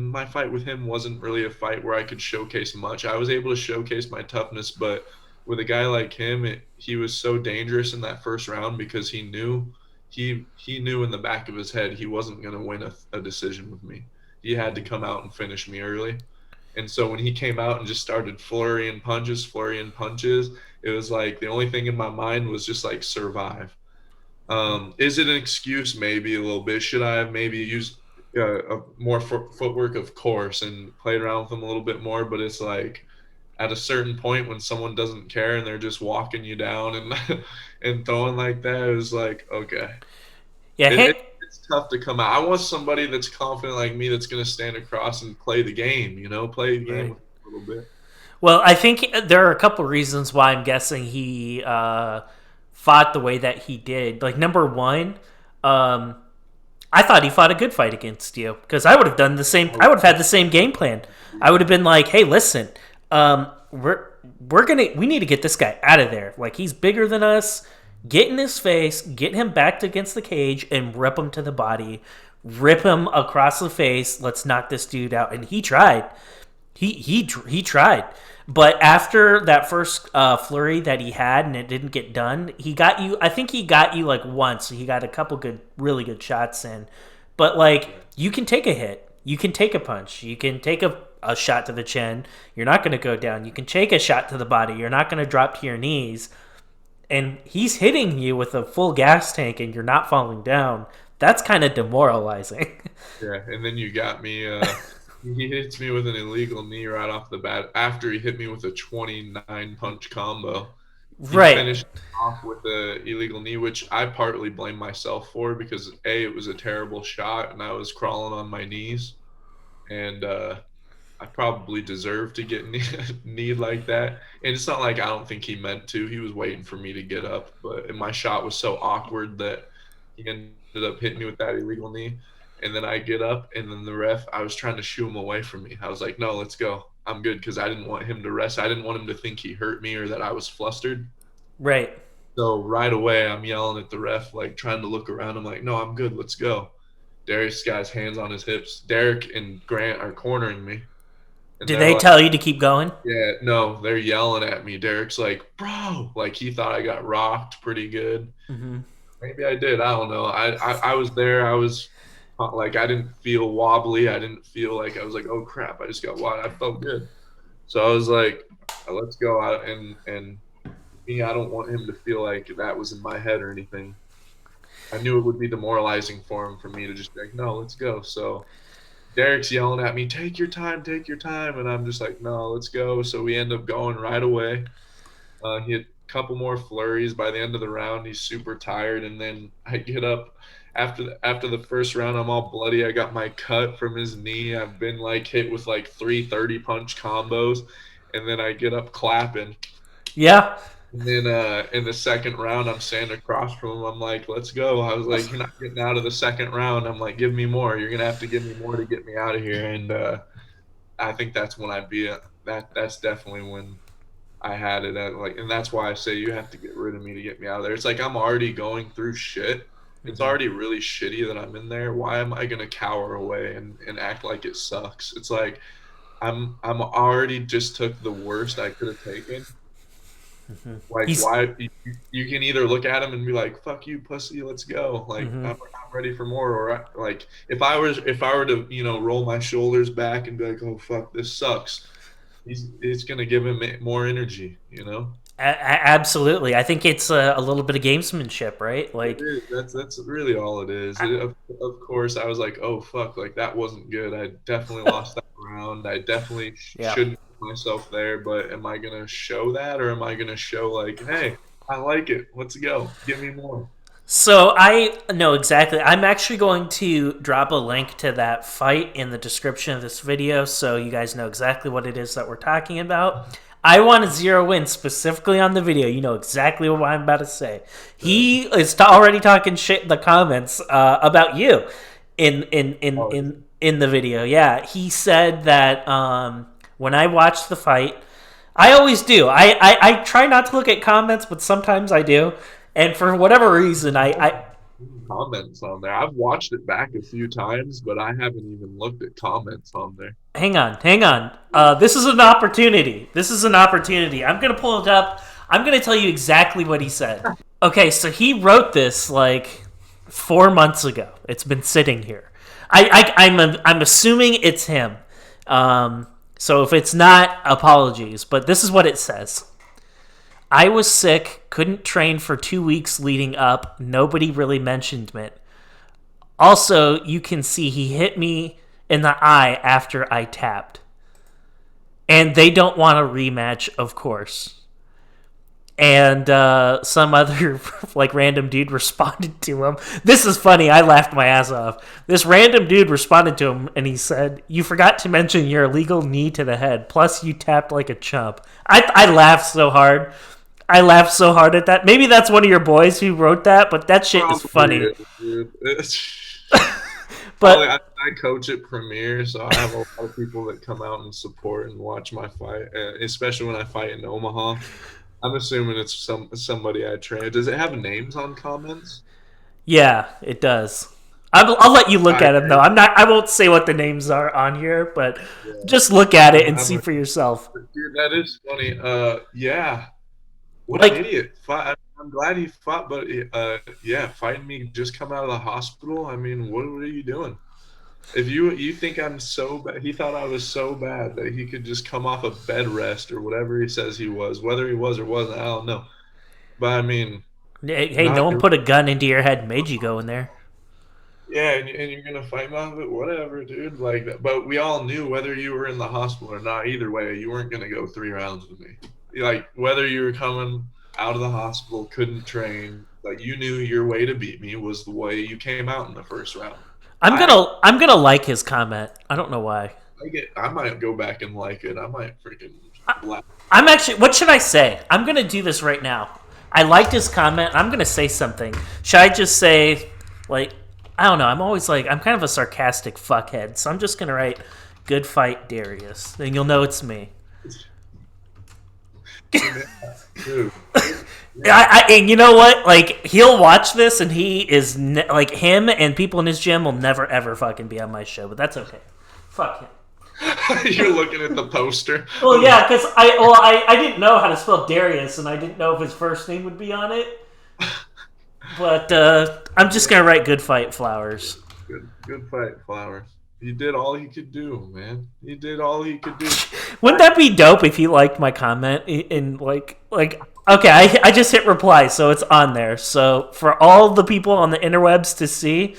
my fight with him wasn't really a fight where I could showcase much. I was able to showcase my toughness, but with a guy like him, he was so dangerous in that first round because he knew in the back of his head he wasn't going to win a decision with me. He had to come out and finish me early. And so when he came out and just started flurrying punches, it was like the only thing in my mind was just like survive. Is it an excuse? Maybe a little bit. Should I have maybe used more footwork? Of course, and played around with them a little bit more. But it's like at a certain point when someone doesn't care and they're just walking you down and and throwing like that, it was like, okay, Yeah. it, it, Hey. it's tough to come out. I want somebody that's confident like me that's going to stand across and play the game, play the game Right. with me a little bit. Well, I think there are a couple reasons why I'm guessing he fought the way that he did. Like number one, um, I thought he fought a good fight against you because I would have done the same. I I would would have had the same game plan. I would have been like, "Hey, listen, um, we're we need to get this guy out of there. Like he's bigger than us. Get in his face, get him back against the cage, and rip him to the body, rip him across the face. Let's knock this dude out." And he tried. He tried. But after that first flurry that he had and it didn't get done, he got you. I think he got you like once. He got a couple good, really good shots in. But like, you can take a hit, you can take a punch, you can take a shot to the chin. You're not going to go down. You can take a shot to the body. You're not going to drop to your knees. And he's hitting you with a full gas tank, and you're not falling down. That's kind of demoralizing. Yeah, and then you got me. He hits me with an illegal knee right off the bat after he hit me with a 29 punch combo. He Right. finished off with a illegal knee, which I partly blame myself for because it was a terrible shot and I was crawling on my knees, and I probably deserve to get kneed like that. And it's not like I don't think he meant to. He was waiting for me to get up, but my shot was so awkward that he ended up hitting me with that illegal knee. And then I get up, and then the ref, I was trying to shoo him away from me. I was like, no, let's go. I'm good because I didn't want him to rest. I didn't want him to think he hurt me or that I was flustered. Right. So right away, I'm yelling at the ref, like trying to look around. I'm like, no, I'm good. Let's go. Darius got his hands on his hips. Derek and Grant are cornering me. And Did they're they like, tell you to keep going? yeah, no, they're yelling at me. Derek's like, bro, like he thought I got rocked pretty good. Mm-hmm. Maybe I did. I don't know. I was there. I was like, I didn't feel wobbly. I didn't feel like I was like, oh crap, I just got wild. I felt good. So I was like, let's go out. And me, I don't want him to feel like that was in my head or anything. I knew it would be demoralizing for him for me to just be like, no, let's go. So Derek's yelling at me, take your time. And I'm just like, no, let's go. So we end up going right away. He had a couple more flurries by the end of the round. He's super tired. And then I get up after the first round. I'm all bloody. I got my cut from his knee. I've been like hit with like 3 punch combos. And then I get up clapping. Yeah. And then in the second round, I'm standing across from him. I'm like, let's go. I was like, you're not getting out of the second round. I'm like, give me more. You're going to have to give me more to get me out of here. And I think that's when that's definitely when I had it at like, and that's why I say you have to get rid of me to get me out of there. It's like I'm already going through shit. It's Mm-hmm. already really shitty that I'm in there. Why am I going to cower away and act like it sucks? It's like I'm already just took the worst I could have taken. Mm-hmm. Like, He's. why you can either look at him and be like, "Fuck you, pussy, let's go." Like, Mm-hmm. I'm ready for more. Or like, if I were to roll my shoulders back and be like, "Oh fuck, this sucks," it's gonna give him more energy. You know. Absolutely. I think it's a little bit of gamesmanship, right? It Like, is. That's really all it is. Of course, I was like, oh fuck, like that wasn't good. I definitely lost that round. I definitely yeah. shouldn't put myself there. But am I gonna show that, or am I gonna show like, hey, I like it. Let's go. Give me more. So I know exactly. I'm actually going to drop a link to that fight in the description of this video so you guys know exactly what it is that we're talking about. I want to zero in specifically on the video. You know exactly what I'm about to say. He is already talking shit in the comments about you Oh, in the video. Yeah, he said that when I watched the fight, I always do. I try not to look at comments, but sometimes I do. And for whatever reason, I comments on there. I've watched it back a few times, but I haven't even looked at comments on there. hang on. This is an opportunity. This is an opportunity. I'm gonna pull it up. I'm gonna tell you exactly what he said. Okay, so he wrote this like 4 months ago. It's been sitting here. I'm assuming it's him. So if it's not, apologies. But this is what it says. I was sick, couldn't train for 2 weeks leading up. Nobody really mentioned it. Also, you can see he hit me in the eye after I tapped. And they don't want a rematch, of course. And some other like random dude responded to him. This is funny. I laughed my ass off. This random dude responded to him, and he said, "You forgot to mention your illegal knee to the head. Plus, you tapped like a chump." I laughed so hard. I laughed so hard at that. Maybe that's one of your boys who wrote that, but that shit is Probably funny. is, dude. Probably But I coach at Premier, so I have a lot of people that come out and support and watch my fight, especially when I fight in Omaha. I'm assuming it's somebody I train. Does it have names on comments? yeah, it does. I'll let you look I at them though. I'm not. I won't say what the names are on here, but yeah. just look at it and I'm see a for yourself. dude. That is funny. Yeah. What an Like, idiot! I'm glad he fought, but yeah, fighting me just come out of the hospital. I mean, what are you doing? If you think I'm so bad, he thought I was so bad that he could just come off a bed rest or whatever he says he was, whether he was or wasn't, I don't know. But I mean, hey, not no one put a gun into your head and made you go in there. yeah, and you're gonna fight me off it, whatever, dude. Like that. But we all knew whether you were in the hospital or not. Either way, you weren't gonna go 3 rounds with me. Like whether you were coming out of the hospital, couldn't train, like you knew your way to beat me was the way you came out in the first round. I I'm gonna like his comment. I don't know why. I might go back and like it. I might freaking laugh. I'm actually. What should I say? I'm gonna do this right now. I liked his comment. I'm gonna say something. Should I just say, like, I don't know. I'm always like, I'm kind of a sarcastic fuckhead, so I'm just gonna write, "Good fight, Darius." Then you'll know it's me. Yeah, dude. Yeah. And you know what? Like, he'll watch this, and he is like him and people in his gym will never ever fucking be on my show, but that's okay. Fuck him. You're looking at the poster. Well, yeah, because I didn't know how to spell Darius, and I didn't know if his first name would be on it. But I'm just gonna write "Good Fight, Flowers." Good fight, Flowers. He did all he could do, man. He did all he could do. Wouldn't that be dope if he liked my comment in like? Okay, I just hit reply, so it's on there. So for all the people on the interwebs to see,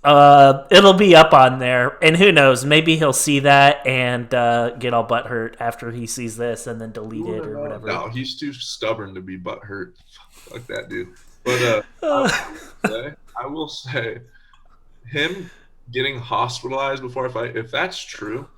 it'll be up on there. And who knows? Maybe he'll see that and get all butthurt after he sees this, and then delete it or whatever. No, he's too stubborn to be butthurt. Fuck that dude. But I will say, him getting hospitalized before a fight, if that's true,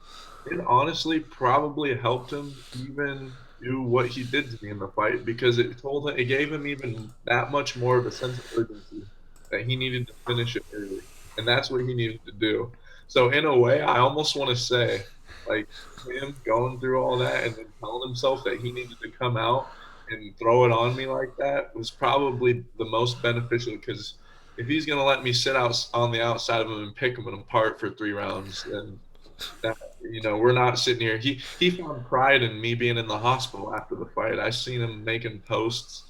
it honestly probably helped him even do what he did to me in the fight because it gave him even that much more of a sense of urgency that he needed to finish it early, and that's what he needed to do. So in a way, I almost want to say, like him going through all that and then telling himself that he needed to come out and throw it on me like that was probably the most beneficial because if he's gonna let me sit out on the outside of him and pick him apart for 3 rounds, then that we're not sitting here. He found pride in me being in the hospital after the fight. I seen him making posts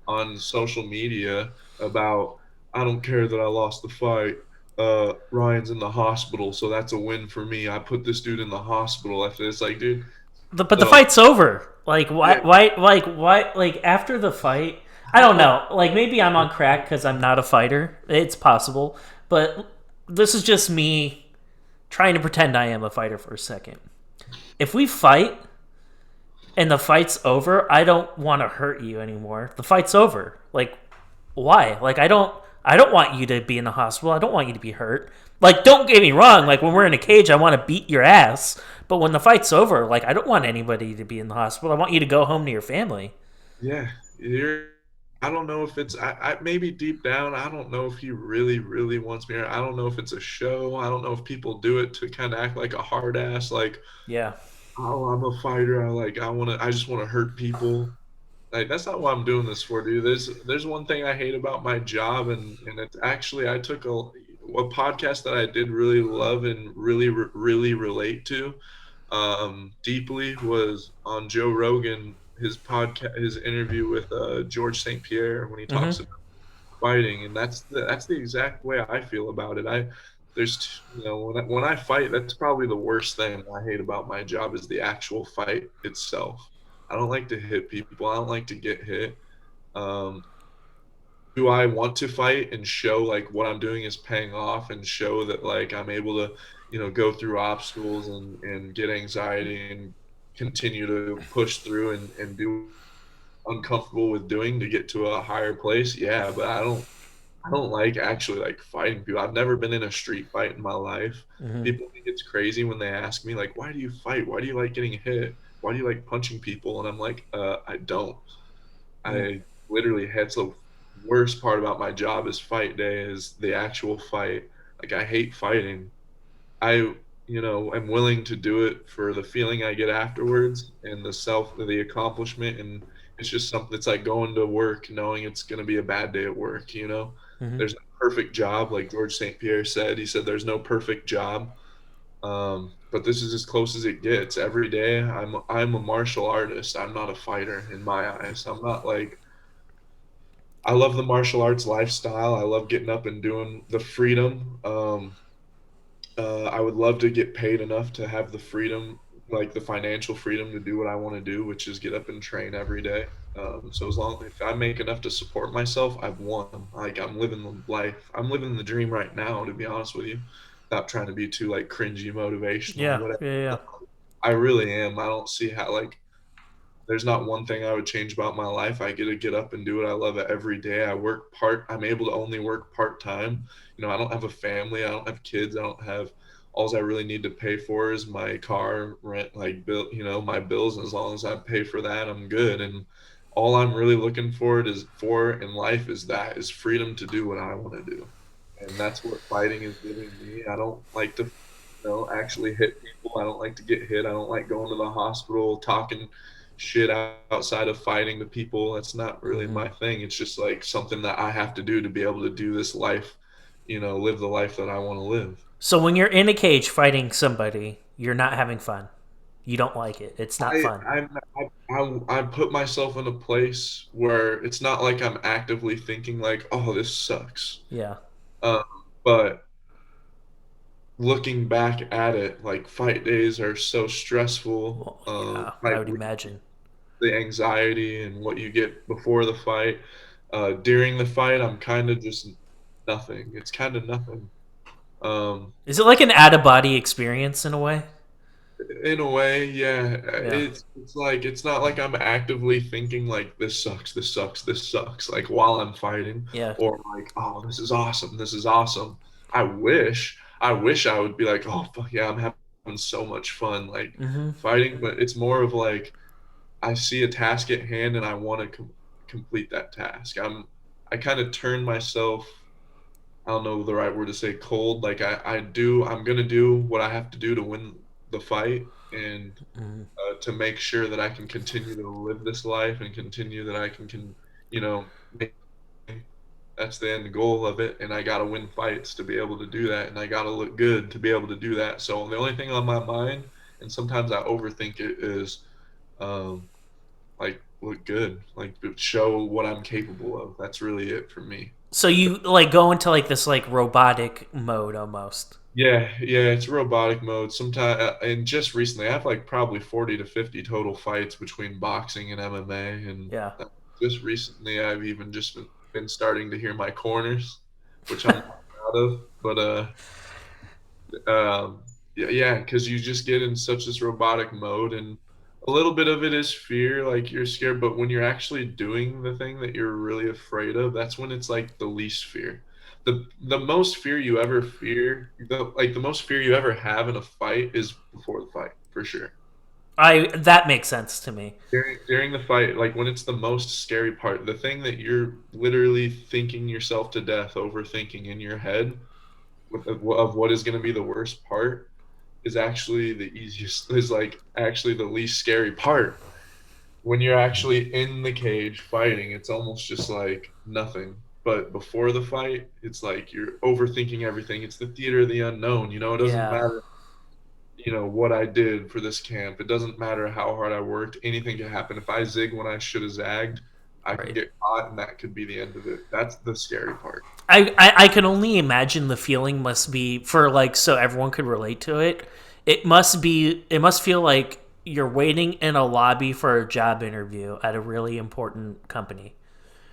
on social media about I don't care that I lost the fight. Ryan's in the hospital, so that's a win for me. I put this dude in the hospital after this. Like, dude, but the So fight's over. Like why? yeah, Why? Like after the fight, I don't know. Like maybe I'm on crack because I'm not a fighter. It's possible, but this is just me trying to pretend I am a fighter for a second. If we fight and the fight's over, I don't want to hurt you anymore. The fight's over. Like why? Like I don't want you to be in the hospital. I don't want you to be hurt. Like don't get me wrong, like when we're in a cage, I want to beat your ass. But when the fight's over, like I don't want anybody to be in the hospital. I want you to go home to your family. yeah, you're. I don't know if it's. Maybe deep down, I don't know if he really, really wants me. I don't know if it's a show. I don't know if people do it to kind of act like a hard ass, like, Yeah. oh, I'm a fighter. I just want to hurt people. Like that's not what I'm doing this for, dude. There's one thing I hate about my job, and it's actually I took a podcast that I did really love and really relate to deeply was on Joe Rogan, his podcast, his interview with George St. Pierre when he talks Mm-hmm. about fighting, and that's the exact way I feel about it. When I fight, that's probably the worst thing I hate about my job is the actual fight itself. I don't like to hit people. I don't like to get hit. Um, do I want to fight and show like what I'm doing is paying off and show that like I'm able to, go through obstacles and get anxiety and continue to push through and do uncomfortable with doing to get to a higher place? Yeah, but I don't like actually like fighting people. I've never been in a street fight in my life. Mm-hmm. People think it's crazy when they ask me like, "Why do you fight? Why do you like getting hit? Why do you like punching people?" And I'm like, I don't. I literally that's the worst part about my job is fight day is the actual fight. Like I hate fighting. I, am willing to do it for the feeling I get afterwards and the accomplishment. And it's just something that's like going to work knowing it's going to be a bad day at work. Mm-hmm. There's no perfect job. Like George St. Pierre said, he said, there's no perfect job. But this is as close as it gets. Every day, I'm a martial artist. I'm not a fighter in my eyes. I'm not like I love the martial arts lifestyle. I love getting up and doing the freedom. I would love to get paid enough to have the freedom, like the financial freedom to do what I want to do, which is get up and train every day. So as long if I make enough to support myself, I've won. Like I'm living the life. I'm living the dream right now, to be honest with you. Not trying to be too like cringy motivational or Yeah. whatever. Yeah. Yeah. I really am. I don't see how like there's not one thing I would change about my life. I get to get up and do what I love every day. I'm able to only work part time. I don't have a family. I don't have kids. I don't have, all I really need to pay for is my car rent, like bill, my bills. And as long as I pay for that, I'm good. And all I'm really looking for in life is freedom to do what I want to do. And that's what fighting is giving me. I don't like to, actually hit people. I don't like to get hit. I don't like going to the hospital talking shit outside of fighting the people. That's not really Mm-hmm. my thing. It's just like something that I have to do to be able to do this life, live the life that I want to live. So when you're in a cage fighting somebody, you're not having fun. You don't like it. It's not I fun. I'm I put myself in a place where it's not like I'm actively thinking like, oh, this sucks. Yeah. Um, but looking back at it, like fight days are so stressful. Well, yeah. I Fight would imagine. the anxiety and what you get before the fight. During the fight, I'm kind of just nothing. It's kind of nothing. Um, Is it like an out of body experience in a way? in a way, yeah. Yeah. It's like it's not like I'm actively thinking like this sucks, this sucks, this sucks, like while I'm fighting, Yeah. or like, oh, this is awesome, this is awesome. I wish I would be like, oh fuck yeah, I'm having so much fun like Mm-hmm. fighting, but it's more of like I see a task at hand and I want to complete that task. I kind of turn myself, I don't know the right word to say, cold. Like I'm gonna do what I have to do to win the fight and Mm-hmm. to make sure that I can continue to live this life and continue that I can make, that's the end goal of it. And I gotta win fights to be able to do that, and I gotta look good to be able to do that. So the only thing on my mind, and sometimes I overthink it, is um, like look good, like show what I'm capable of. That's really it for me. So you like go into like this like robotic mode almost. Yeah, it's robotic mode. Sometimes, and just recently, I have like probably 40 to 50 total fights between boxing and MMA, and Yeah. just recently, I've even just been starting to hear my corners, which I'm not proud of. But yeah, because you just get in such this robotic mode, and a little bit of it is fear, like you're scared. But when you're actually doing the thing that you're really afraid of, that's when it's like the least fear. The most fear you ever fear, the most fear you ever have in a fight is before the fight, for sure. I That makes sense to me. During the fight, like when it's the most scary part, the thing that you're literally thinking yourself to death, overthinking in your head of what is going to be the worst part is actually the easiest, is like actually the least scary part. When you're actually in the cage fighting, it's almost just like nothing. But before the fight, it's like you're overthinking everything. It's the theater of the unknown. It doesn't Yeah. matter, what I did for this camp. It doesn't matter how hard I worked. Anything can happen. If I zig when I should have zagged, I can Right. get caught and that could be the end of it. That's the scary part. I can only imagine the feeling must be for like so everyone could relate to it. It must feel like you're waiting in a lobby for a job interview at a really important company.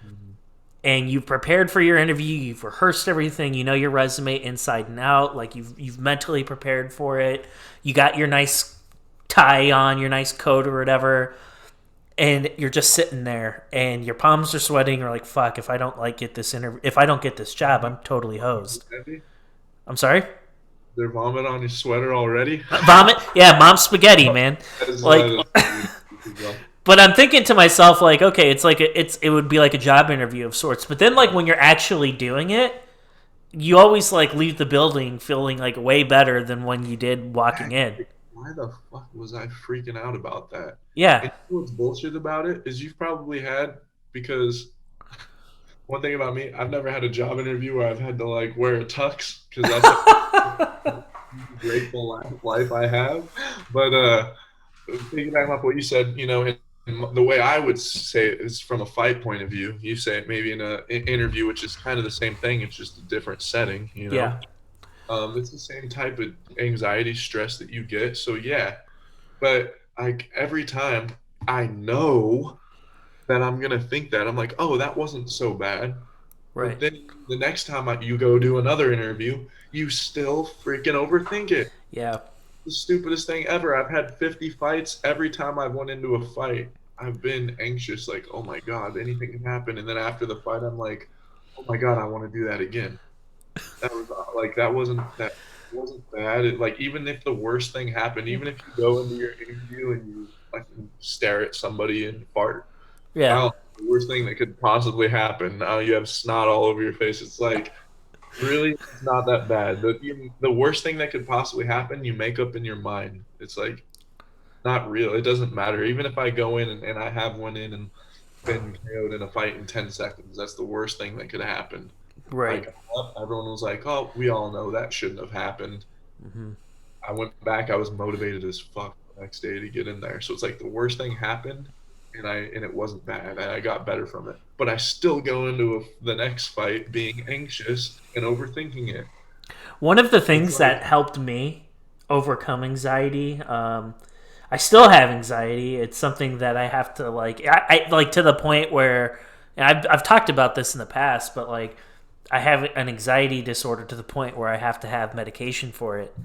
Mhm. And you've prepared for your interview, you've rehearsed everything, you know your resume inside and out, like you've mentally prepared for it. You got your nice tie on, your nice coat or whatever, and you're just sitting there and your palms are sweating. Or like, fuck, if I don't get this job, I'm totally hosed. I'm sorry. Their vomit on your sweater already? Vomit. Yeah, mom spaghetti, man. Like, That is but I'm thinking to myself, like, okay, it's like it would be like a job interview of sorts. But then, like, when you're actually doing it, you always like leave the building feeling like way better than when you did walking in. why the fuck was I freaking out about that? Yeah. And what's bullshit about it is you've probably had, because one thing about me, I've never had a job interview where I've had to like wear a tux because that's a grateful life I have. But piggybacking off what you said, and the way I would say it is from a fight point of view. You say it maybe in an interview, which is kind of the same thing. It's just a different setting. Yeah. It's the same type of anxiety, stress that you get. So yeah, but like every time I know that I'm gonna think that, I'm like, oh, that wasn't so bad. Right. But then the next time you go do another interview, you still freaking overthink it. Yeah. The stupidest thing ever. I've had 50 fights. Every time I've went into a fight, I've been anxious, like, oh my God, anything can happen. And then after the fight, I'm like, oh my God, I want to do that again. That was like that wasn't bad. Like even if the worst thing happened, even if you go into your interview and you like stare at somebody and fart, Yeah. wow, the worst thing that could possibly happen. Now you have snot all over your face. It's like really, it's not that bad. The worst thing that could possibly happen, you make up in your mind. It's like not real. It doesn't matter. Even if I go in and I have one in and been KO'd in a fight in 10 seconds, that's the worst thing that could happen. I Right. got up, everyone was like, "Oh, we all know that shouldn't have happened." Hmm. I went back, I was motivated as fuck the next day to get in there. So it's like the worst thing happened, and it wasn't bad, and I got better from it. But I still go into the next fight being anxious and overthinking it. One of the It's things like, that helped me overcome anxiety, I still have anxiety. It's something that I have to I like to the point where and I've talked about this in the past, but like I have an anxiety disorder to the point where I have to have medication for it.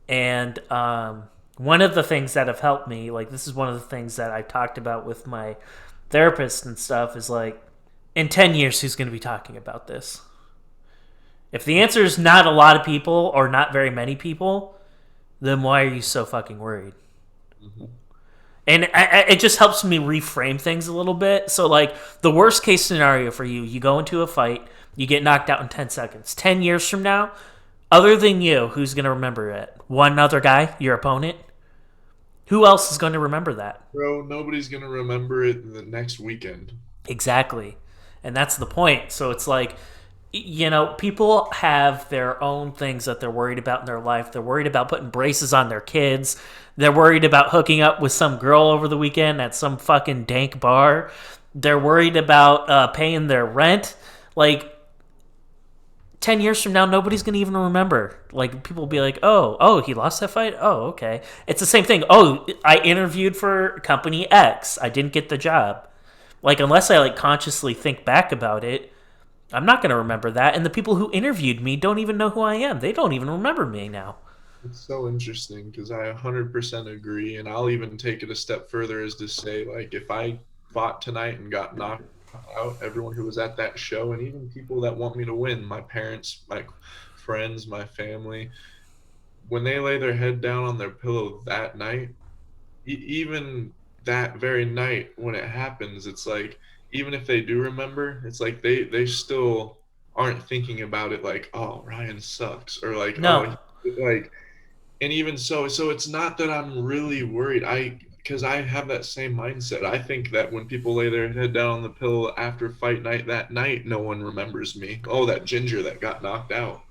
And one of the things that have helped me, like this is one of the things that I've talked about with my therapist and stuff, is like in 10 years, who's going to be talking about this? If the answer is not a lot of people or not very many people, then why are you so fucking worried? mhm. And it just helps me reframe things a little bit. So, like, the worst case scenario for you, you go into a fight, you get knocked out in 10 seconds. 10 years from now, other than you, who's going to remember it? One other guy, your opponent? Who else is going to remember that? Bro, nobody's gonna remember it the next weekend. Exactly. And that's the point. So it's like, people have their own things that they're worried about in their life. They're worried about putting braces on their kids. They're worried about hooking up with some girl over the weekend at some fucking dank bar. They're worried about paying their rent. Like, 10 years from now, nobody's going to even remember. Like, people will be like, oh, he lost that fight? Oh, okay. It's the same thing. Oh, I interviewed for company X. I didn't get the job. Like, unless I, like, consciously think back about it, I'm not going to remember that. And the people who interviewed me don't even know who I am. They don't even remember me now. It's so interesting because I 100% agree. And I'll even take it a step further as to say, like, if I fought tonight and got knocked out, everyone who was at that show, and even people that want me to win, my parents, my friends, my family, when they lay their head down on their pillow that night, even that very night when it happens, it's like, even if they do remember, it's like they still aren't thinking about it like, oh, Ryan sucks, or like, No. oh, like, and even so it's not that I'm really worried. Because I have that same mindset. I think that when people lay their head down on the pillow after fight night, that night, no one remembers me. Oh, that ginger that got knocked out,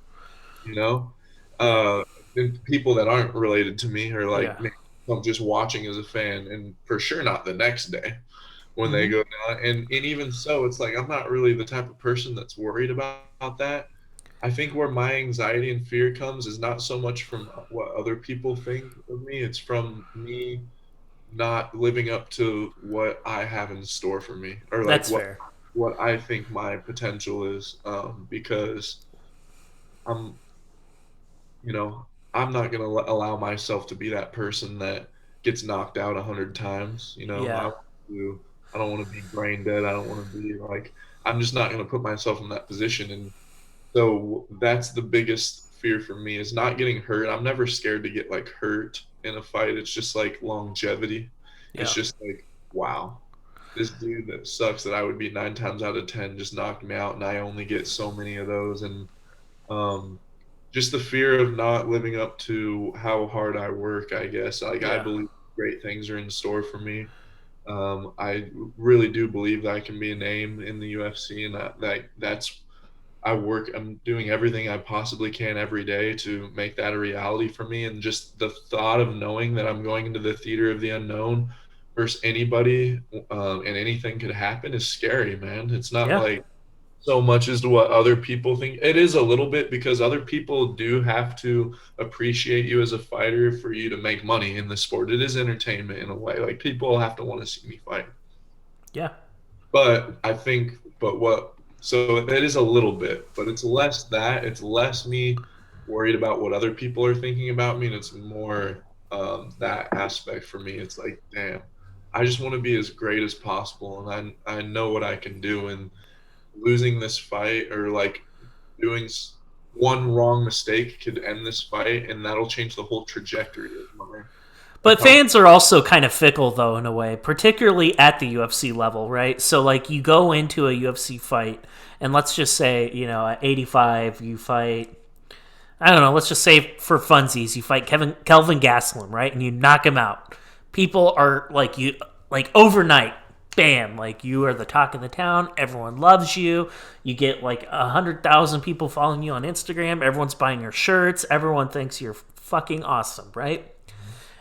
you know? Yeah. Uh, and people that aren't related to me are like, Yeah. man, I'm just watching as a fan, and for sure not the next day when they Mm-hmm. go down. And even so, it's like I'm not really the type of person that's worried about that. I think where my anxiety and fear comes is not so much from what other people think of me, it's from me not living up to what I have in store for me, or like That's fair. what I think my potential is. Because I'm, I'm not gonna allow myself to be that person that gets knocked out 100 times. Yeah. I don't want to be brain dead. I don't want to be like, I'm just not gonna put myself in that position. And so that's the biggest fear for me, is not getting hurt. I'm never scared to get like hurt in a fight. It's just like longevity. It's Yeah. just like, wow, this dude that sucks that I would be 9 times out of 10 just knocked me out, and I only get so many of those. And um, just the fear of not living up to how hard I work, I guess. Like, I Yeah. believe great things are in store for me. I really do believe that I can be a name in the UFC, and that's I'm doing everything I possibly can every day to make that a reality for me. And just the thought of knowing that I'm going into the theater of the unknown versus anybody, and anything could happen, is scary, man. It's not Yeah. like so much as to what other people think. It is a little bit, because other people do have to appreciate you as a fighter for you to make money in the sport. It is entertainment in a way. Like, people have to want to see me fight. Yeah. But I think, but what, so it is a little bit, but it's less that, it's less me worried about what other people are thinking about me. And it's more that aspect for me. It's like, damn, I just want to be as great as possible. And I know what I can do. And losing this fight, or like doing one wrong mistake, could end this fight. And that'll change the whole trajectory of But how. fans are also kind of fickle, though, in a way, particularly at the UFC level, right? So, like, you go into a UFC fight, and let's just say, at 85, you fight, I don't know, let's just say for funsies, you fight Kelvin Gastelum, right? And you knock him out. People are like, overnight, bam, like, you are the talk of the town. Everyone loves you. You get like 100,000 people following you on Instagram. Everyone's buying your shirts. Everyone thinks you're fucking awesome, right?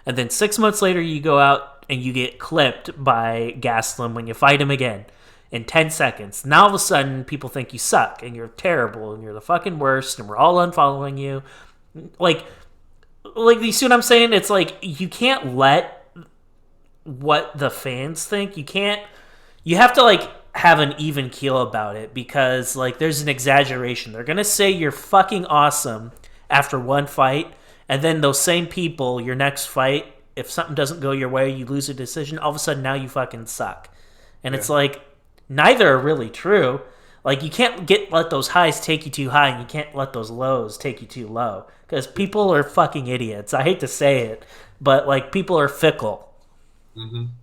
And then 6 months later, you go out and you get clipped by Gaslam when you fight him again in 10 seconds. Now all of a sudden, people think you suck and you're terrible and you're the fucking worst and we're all unfollowing you. Like, you see what I'm saying? It's like, you can't let what the fans think. You have to, like, have an even keel about it, because, like, there's an exaggeration. They're going to say you're fucking awesome after one fight, and then those same people, your next fight, if something doesn't go your way, you lose a decision, all of a sudden now you fucking suck. And Yeah. it's like, neither are really true. Like, you can't let those highs take you too high, and you can't let those lows take you too low, because people are fucking idiots. I hate to say it, but, like, people are fickle.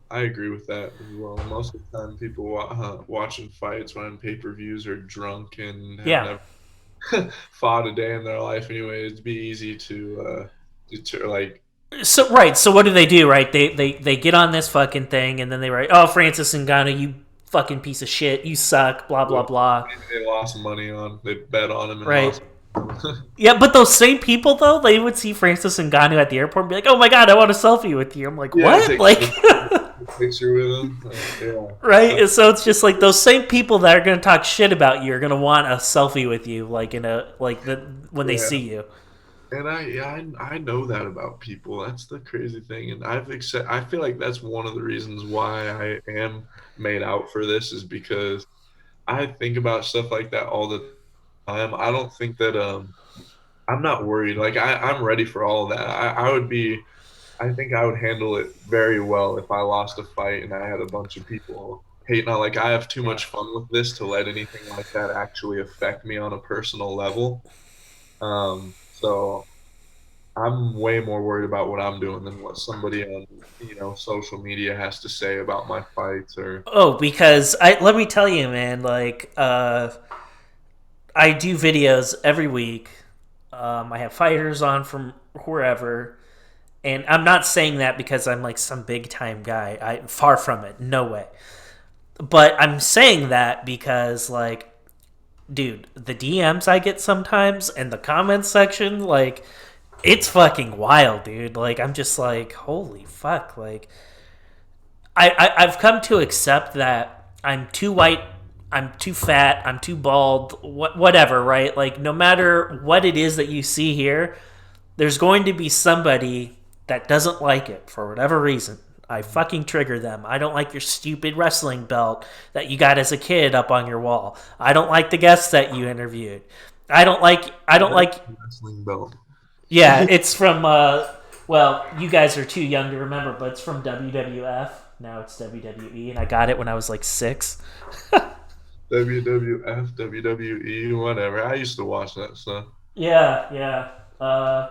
I agree with that as well. Most of the time, people watching fights when on pay-per-views are drunk and have Yeah. never fought a day in their life anyway. It'd be easy to like, So right, so what do? Right, they get on this fucking thing, and then they write, "Oh, Francis Ngannou, you fucking piece of shit, you suck," blah blah what blah. they lost money on. They bet on him and Right? lost. Yeah, but those same people though, they would see Francis Ngannou at the airport and be like, "Oh my god, I want a selfie with you." I'm like, Yeah, "What?" Like, picture with him. Yeah. Right? So it's just like those same people that are going to talk shit about you are going to want a selfie with you, like in a like the when they Yeah. see you. And I know that about people. That's the crazy thing. And I feel like that's one of the reasons why I am made out for this is because I think about stuff like that all the time. I don't think that I'm not worried. Like I'm ready for all of that. I think I would handle it very well if I lost a fight and I had a bunch of people hating on. Like I have too Yeah. much fun with this to let anything like that actually affect me on a personal level. So I'm way more worried about what I'm doing than what somebody on, social media has to say about my fights or Oh, because I let me tell you, man. Like, I do videos every week. I have fighters on from wherever, and I'm not saying that because I'm like some big time guy. I far from it. No way. But I'm saying that because like, dude, the DMs I get sometimes and the comments section, like, it's fucking wild, dude. Like, I'm just like, holy fuck. Like, I've come to accept that I'm too white, I'm too fat, I'm too bald, whatever, right? Like, no matter what it is that you see here, there's going to be somebody that doesn't like it for whatever reason. I fucking trigger them. I don't like your stupid wrestling belt that you got as a kid up on your wall. I don't like the guests that you interviewed. I don't what like wrestling belt. yeah, it's from well, you guys are too young to remember, but it's from WWF. Now it's WWE, and I got it when I was like 6. WWF, WWE, whatever. I used to watch that stuff. Yeah, yeah.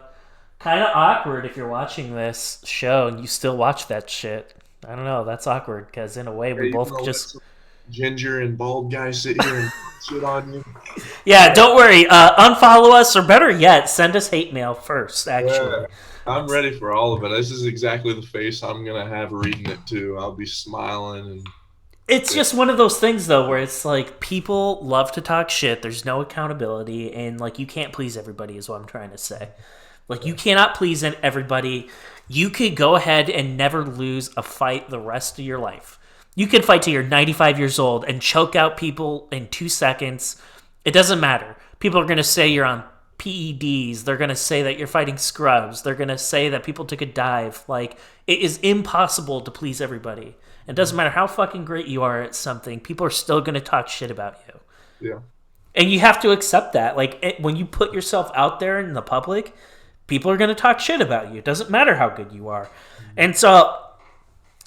Kind of awkward if you're watching this show and you still watch that shit. I don't know. That's awkward because in a way Hey, we you both gonna let just some ginger and bald guy sit here and shit on you? yeah. Don't worry. Unfollow us, or better yet, send us hate mail first. Yeah, Actually, I'm ready for all of it. This is exactly the face I'm gonna have reading it too. I'll be smiling and it's yeah, just one of those things though where it's like people love to talk shit. There's no accountability, and like you can't please everybody. Is what I'm trying to say. Like you cannot please everybody. You could go ahead and never lose a fight the rest of your life. You could fight till you're 95 years old and choke out people in 2 seconds. It doesn't matter. People are going to say you're on PEDs. They're going to say that you're fighting scrubs. They're going to say that people took a dive. Like, it is impossible to please everybody. It doesn't matter how fucking great you are at something, people are still going to talk shit about you. yeah. And you have to accept that. Like, when you put yourself out there in the public, people are going to talk shit about you. It doesn't matter how good you are. And so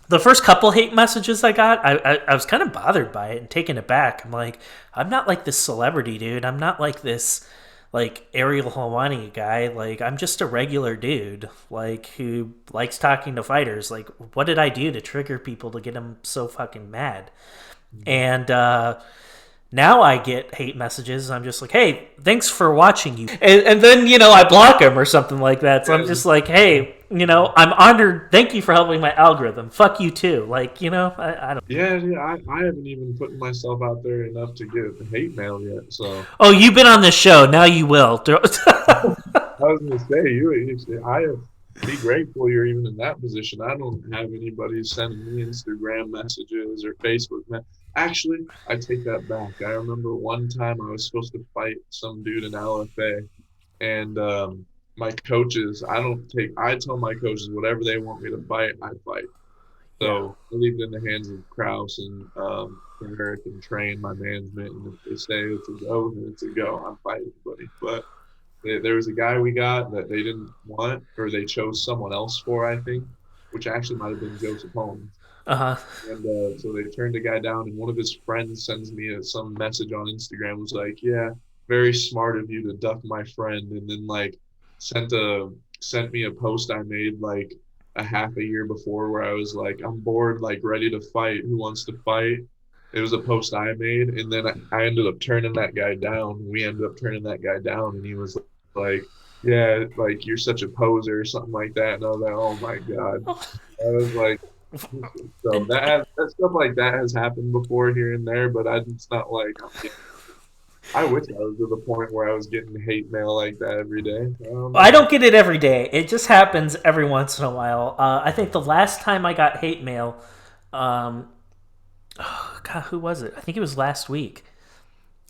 the first couple hate messages I got, I was kind of bothered by it and taken aback. I'm like, I'm not like this celebrity, dude. I'm not like this like Ariel Helwani guy. Like, I'm just a regular dude, like who likes talking to fighters. Like, what did I do to trigger people to get them so fucking mad? And now I get hate messages. I'm just like, hey, thanks for watching you. And then, I block them or something like that. So I'm just like, hey, I'm honored. Thank you for helping my algorithm. Fuck you too. Like, I don't. Yeah, yeah, I haven't even put myself out there enough to get hate mail yet. So Oh, you've been on this show. Now you will. I was gonna say I be grateful you're even in that position. I don't have anybody sending me Instagram messages or Facebook. Actually, I take that back. I remember one time I was supposed to fight some dude in LFA, and my coaches, I tell my coaches whatever they want me to fight, I fight. Yeah. So I leave it in the hands of Kraus and Eric and Train, my management. And if they say it's a go, then it's a go. I'm fighting anybody. But there was a guy we got that they didn't want, or they chose someone else for, I think, which actually might have been Joseph Holmes. Uh huh. And so they turned the guy down, and one of his friends sends me some message on Instagram, was like, "Yeah, very smart of you to duck my friend," and then like sent me a post I made like a half a year before where I was like, "I'm bored, like ready to fight. Who wants to fight?" It was a post I made, and then I ended up turning that guy down. We ended up turning that guy down, and he was like, "Yeah, like you're such a poser," or something like that. And I was like, "Oh my god." I was like, so And that stuff like that has happened before here and there, but it's not like I wish I was to the point where I was getting hate mail like that every day. I don't I know. don't get it every day. It just happens every once in a while. I think the last time I got hate mail, Um, oh, God, who was it? I think it was last week.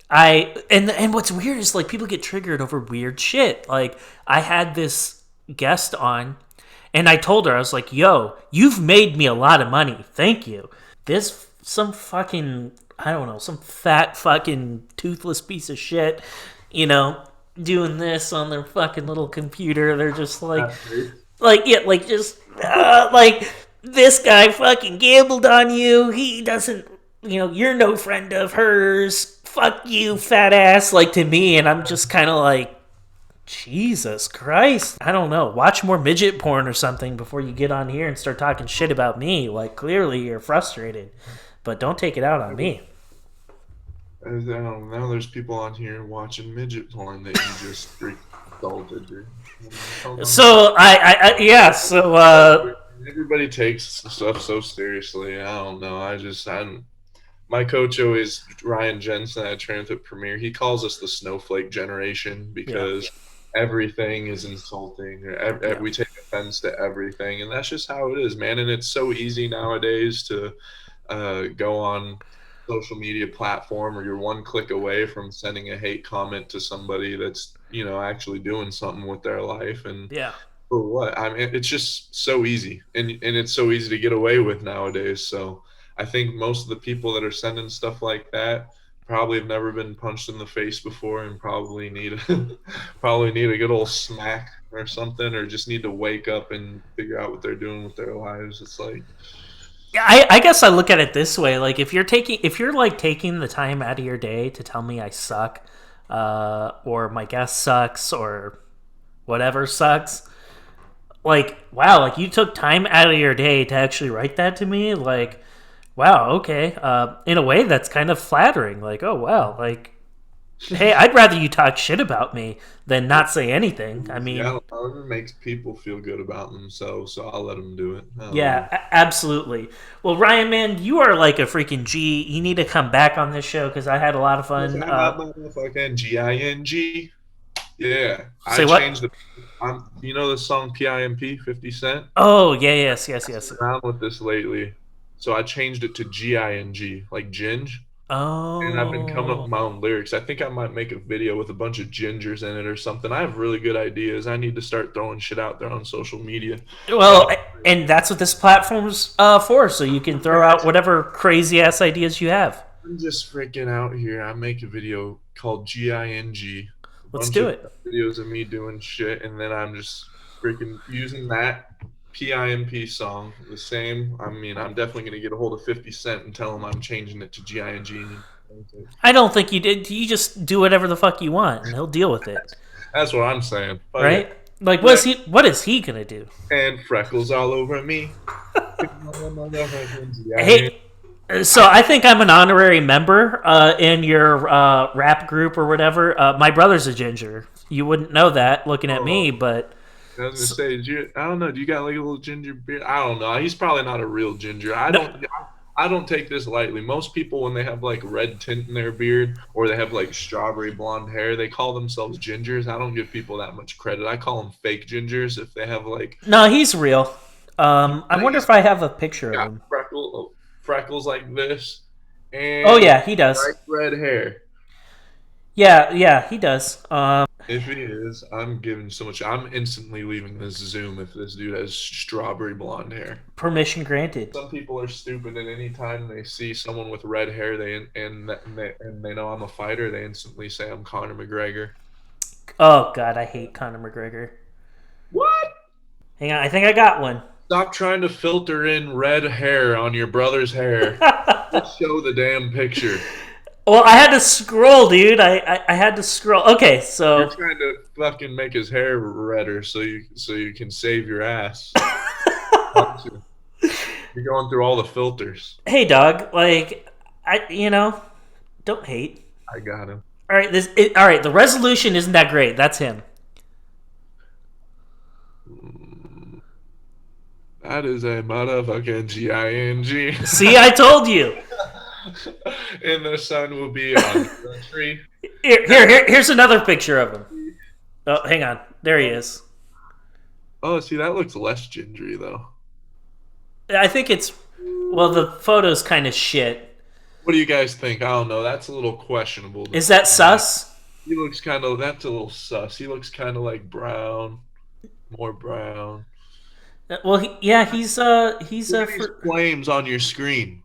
And what's weird is like people get triggered over weird shit. Like I had this guest on, and I told her I was like, "Yo, you've made me a lot of money. Thank you." This some fucking I don't know some fat fucking toothless piece of shit, you know, doing this on their fucking little computer. They're just yeah, like just like this guy fucking gambled on you. He doesn't, you're no friend of hers. Fuck you, fat ass. Like to me, and I'm just kind of like, Jesus Christ. I don't know. Watch more midget porn or something before you get on here and start talking shit about me. Like clearly you're frustrated, but don't take it out on me. I don't know. Now there's people on here watching midget porn that you just assaulted. So yeah. So Everybody takes stuff so seriously. I don't know. I'm my coach always Ryan Jensen. I trained at Premier. He calls us the snowflake generation yeah, because everything is insulting. yeah, We take offense to everything, and that's just how it is, man. And it's so easy nowadays to go on social media platform, or you're one click away from sending a hate comment to somebody that's actually doing something with their life. And yeah. for what? I mean, it's just so easy, and it's so easy to get away with nowadays. So I think most of the people that are sending stuff like that probably have never been punched in the face before, and probably need probably need a good old smack or something, or just need to wake up and figure out what they're doing with their lives. It's like, Yeah, I guess I look at it this way: like if you're like taking the time out of your day to tell me I suck, or my guest sucks, or whatever sucks, like wow, like you took time out of your day to actually write that to me, like wow, okay, in a way that's kind of flattering. Like oh wow, like hey, I'd rather you talk shit about me than not say anything. I mean, yeah, however makes people feel good about themselves, so I'll let them do it. I don't yeah, know. absolutely. Well, Ryan, man, you are like a freaking G. You need to come back on this show because I had a lot of Yes, fun. I got my motherfucking GING. Yeah, I Say changed what? the. The song PIMP 50 Cent. Oh, yeah, yes, yes, Messing yes. around with this lately, so I changed it to GING, like ginge, and I've been coming up with Oh, my own lyrics. I think I might make a video with a bunch of gingers in it or something. I have really good ideas. I need to start throwing shit out there on social media. Uh, well, and that's what this platform's for, so you can throw out whatever crazy ass ideas you have. I'm just freaking out here. I make a video called GING, a Let's bunch do of it. videos of me doing shit, and then I'm just freaking using that PIMP song the same. I mean, I'm definitely gonna get a hold of 50 Cent and tell him I'm changing it to GING. I don't think you did. You just do whatever the fuck you want, and he'll deal with it, That's what I'm saying. Fuck it. right? Like, Freck- What is he gonna do? and freckles all over me. Hey, so I think I'm an honorary member in your rap group or whatever. My brother's a ginger. You wouldn't know that looking at Oh, me, but I was gonna so, say, I don't know. Do you got like a little ginger beard? I don't know. He's probably not a real ginger. no, I don't take this lightly. Most people, when they have like red tint in their beard or they have like strawberry blonde hair, they call themselves gingers. I don't give people that much credit. I call them fake gingers if they have like. no, he's real. I wonder He's if I have a picture of got him. freckles like this Oh and yeah, he does. bright red hair. Yeah, yeah, he does. If he is, I'm giving so much. I'm instantly leaving this Zoom if this dude has strawberry blonde hair. Permission granted. Some people are stupid, and anytime they see someone with red hair, they know I'm a fighter, they instantly say I'm Conor McGregor. Oh god, I hate Conor McGregor. What? Hang on, I think I got one. Stop trying to filter in red hair on your brother's hair. Just show the damn picture. Well, I had to scroll, dude. I had to scroll. Okay, You're so trying to fucking make his hair redder so you can save your ass. Aren't you? You're going through all the filters. hey, dog. Like, don't hate. I got him. All right. The resolution isn't that great. That's him. That is a motherfucking GING. See, I told you. And the sun will be on the tree. Here's another picture of him. Oh, hang on. There he Oh, is. oh, see, that looks less gingery though. I think it's Well, the photo's kind of shit. What do you guys think? I don't know. That's a little questionable Is that to me. sus? He looks kind of, that's a little sus. He looks kind of like brown, more brown. Well, yeah, he's Look at these for. flames on your screen.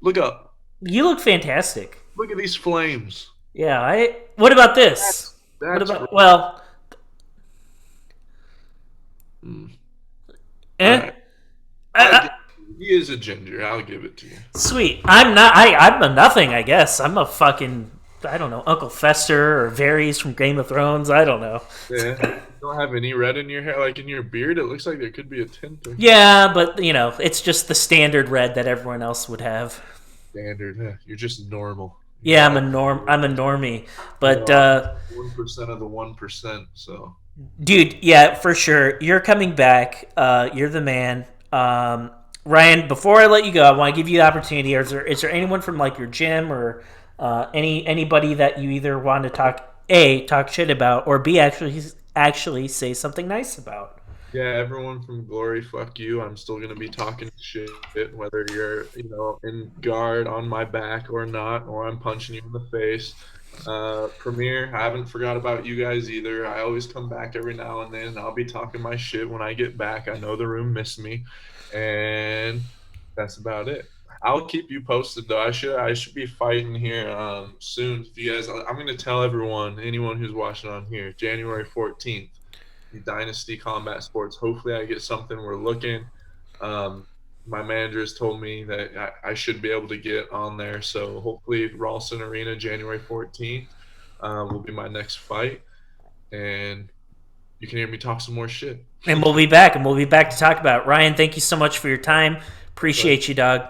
Look up. You look fantastic. Look at these flames. Yeah, I. What about this? What That's about? Well, mm. All eh. right. I'll give He is a ginger. I'll give it to you. Sweet. I'm not. I'm a nothing. I guess I'm a fucking. I don't know, Uncle Fester or Varys from Game of Thrones. I don't know. Yeah. You don't have any red in your hair, like in your beard. It looks like there could be a tint or something. Yeah, but it's just the standard red that everyone else would have. Standard. Yeah. You're just normal. Yeah, I'm a norm. I'm a normie, You're but 1% of the 1%. So dude, yeah, for sure. You're coming back. You're the man. Ryan, before I let you go, I want to give you the opportunity. Is there anyone from like your gym or anybody that you either want to talk shit about, or B, actually say something nice about? yeah, everyone from Glory, fuck you. I'm still gonna be talking shit, whether you're, in guard on my back or not, or I'm punching you in the face. Premier, I haven't forgot about you guys either. I always come back every now and then. I'll be talking my shit when I get back. I know the room missed me, and that's about it. I'll keep you posted though. I should be fighting here soon. If you guys, I'm gonna tell everyone, anyone who's watching on here, January 14th, the Dynasty Combat Sports. Hopefully, I get something. We're looking. Um, my manager has told me that I should be able to get on there. So hopefully, Ralston Arena, January 14th, will be my next fight, and you can hear me talk some more shit. And we'll be back, to talk about it. Ryan, thank you so much for your time. But Appreciate you, dog.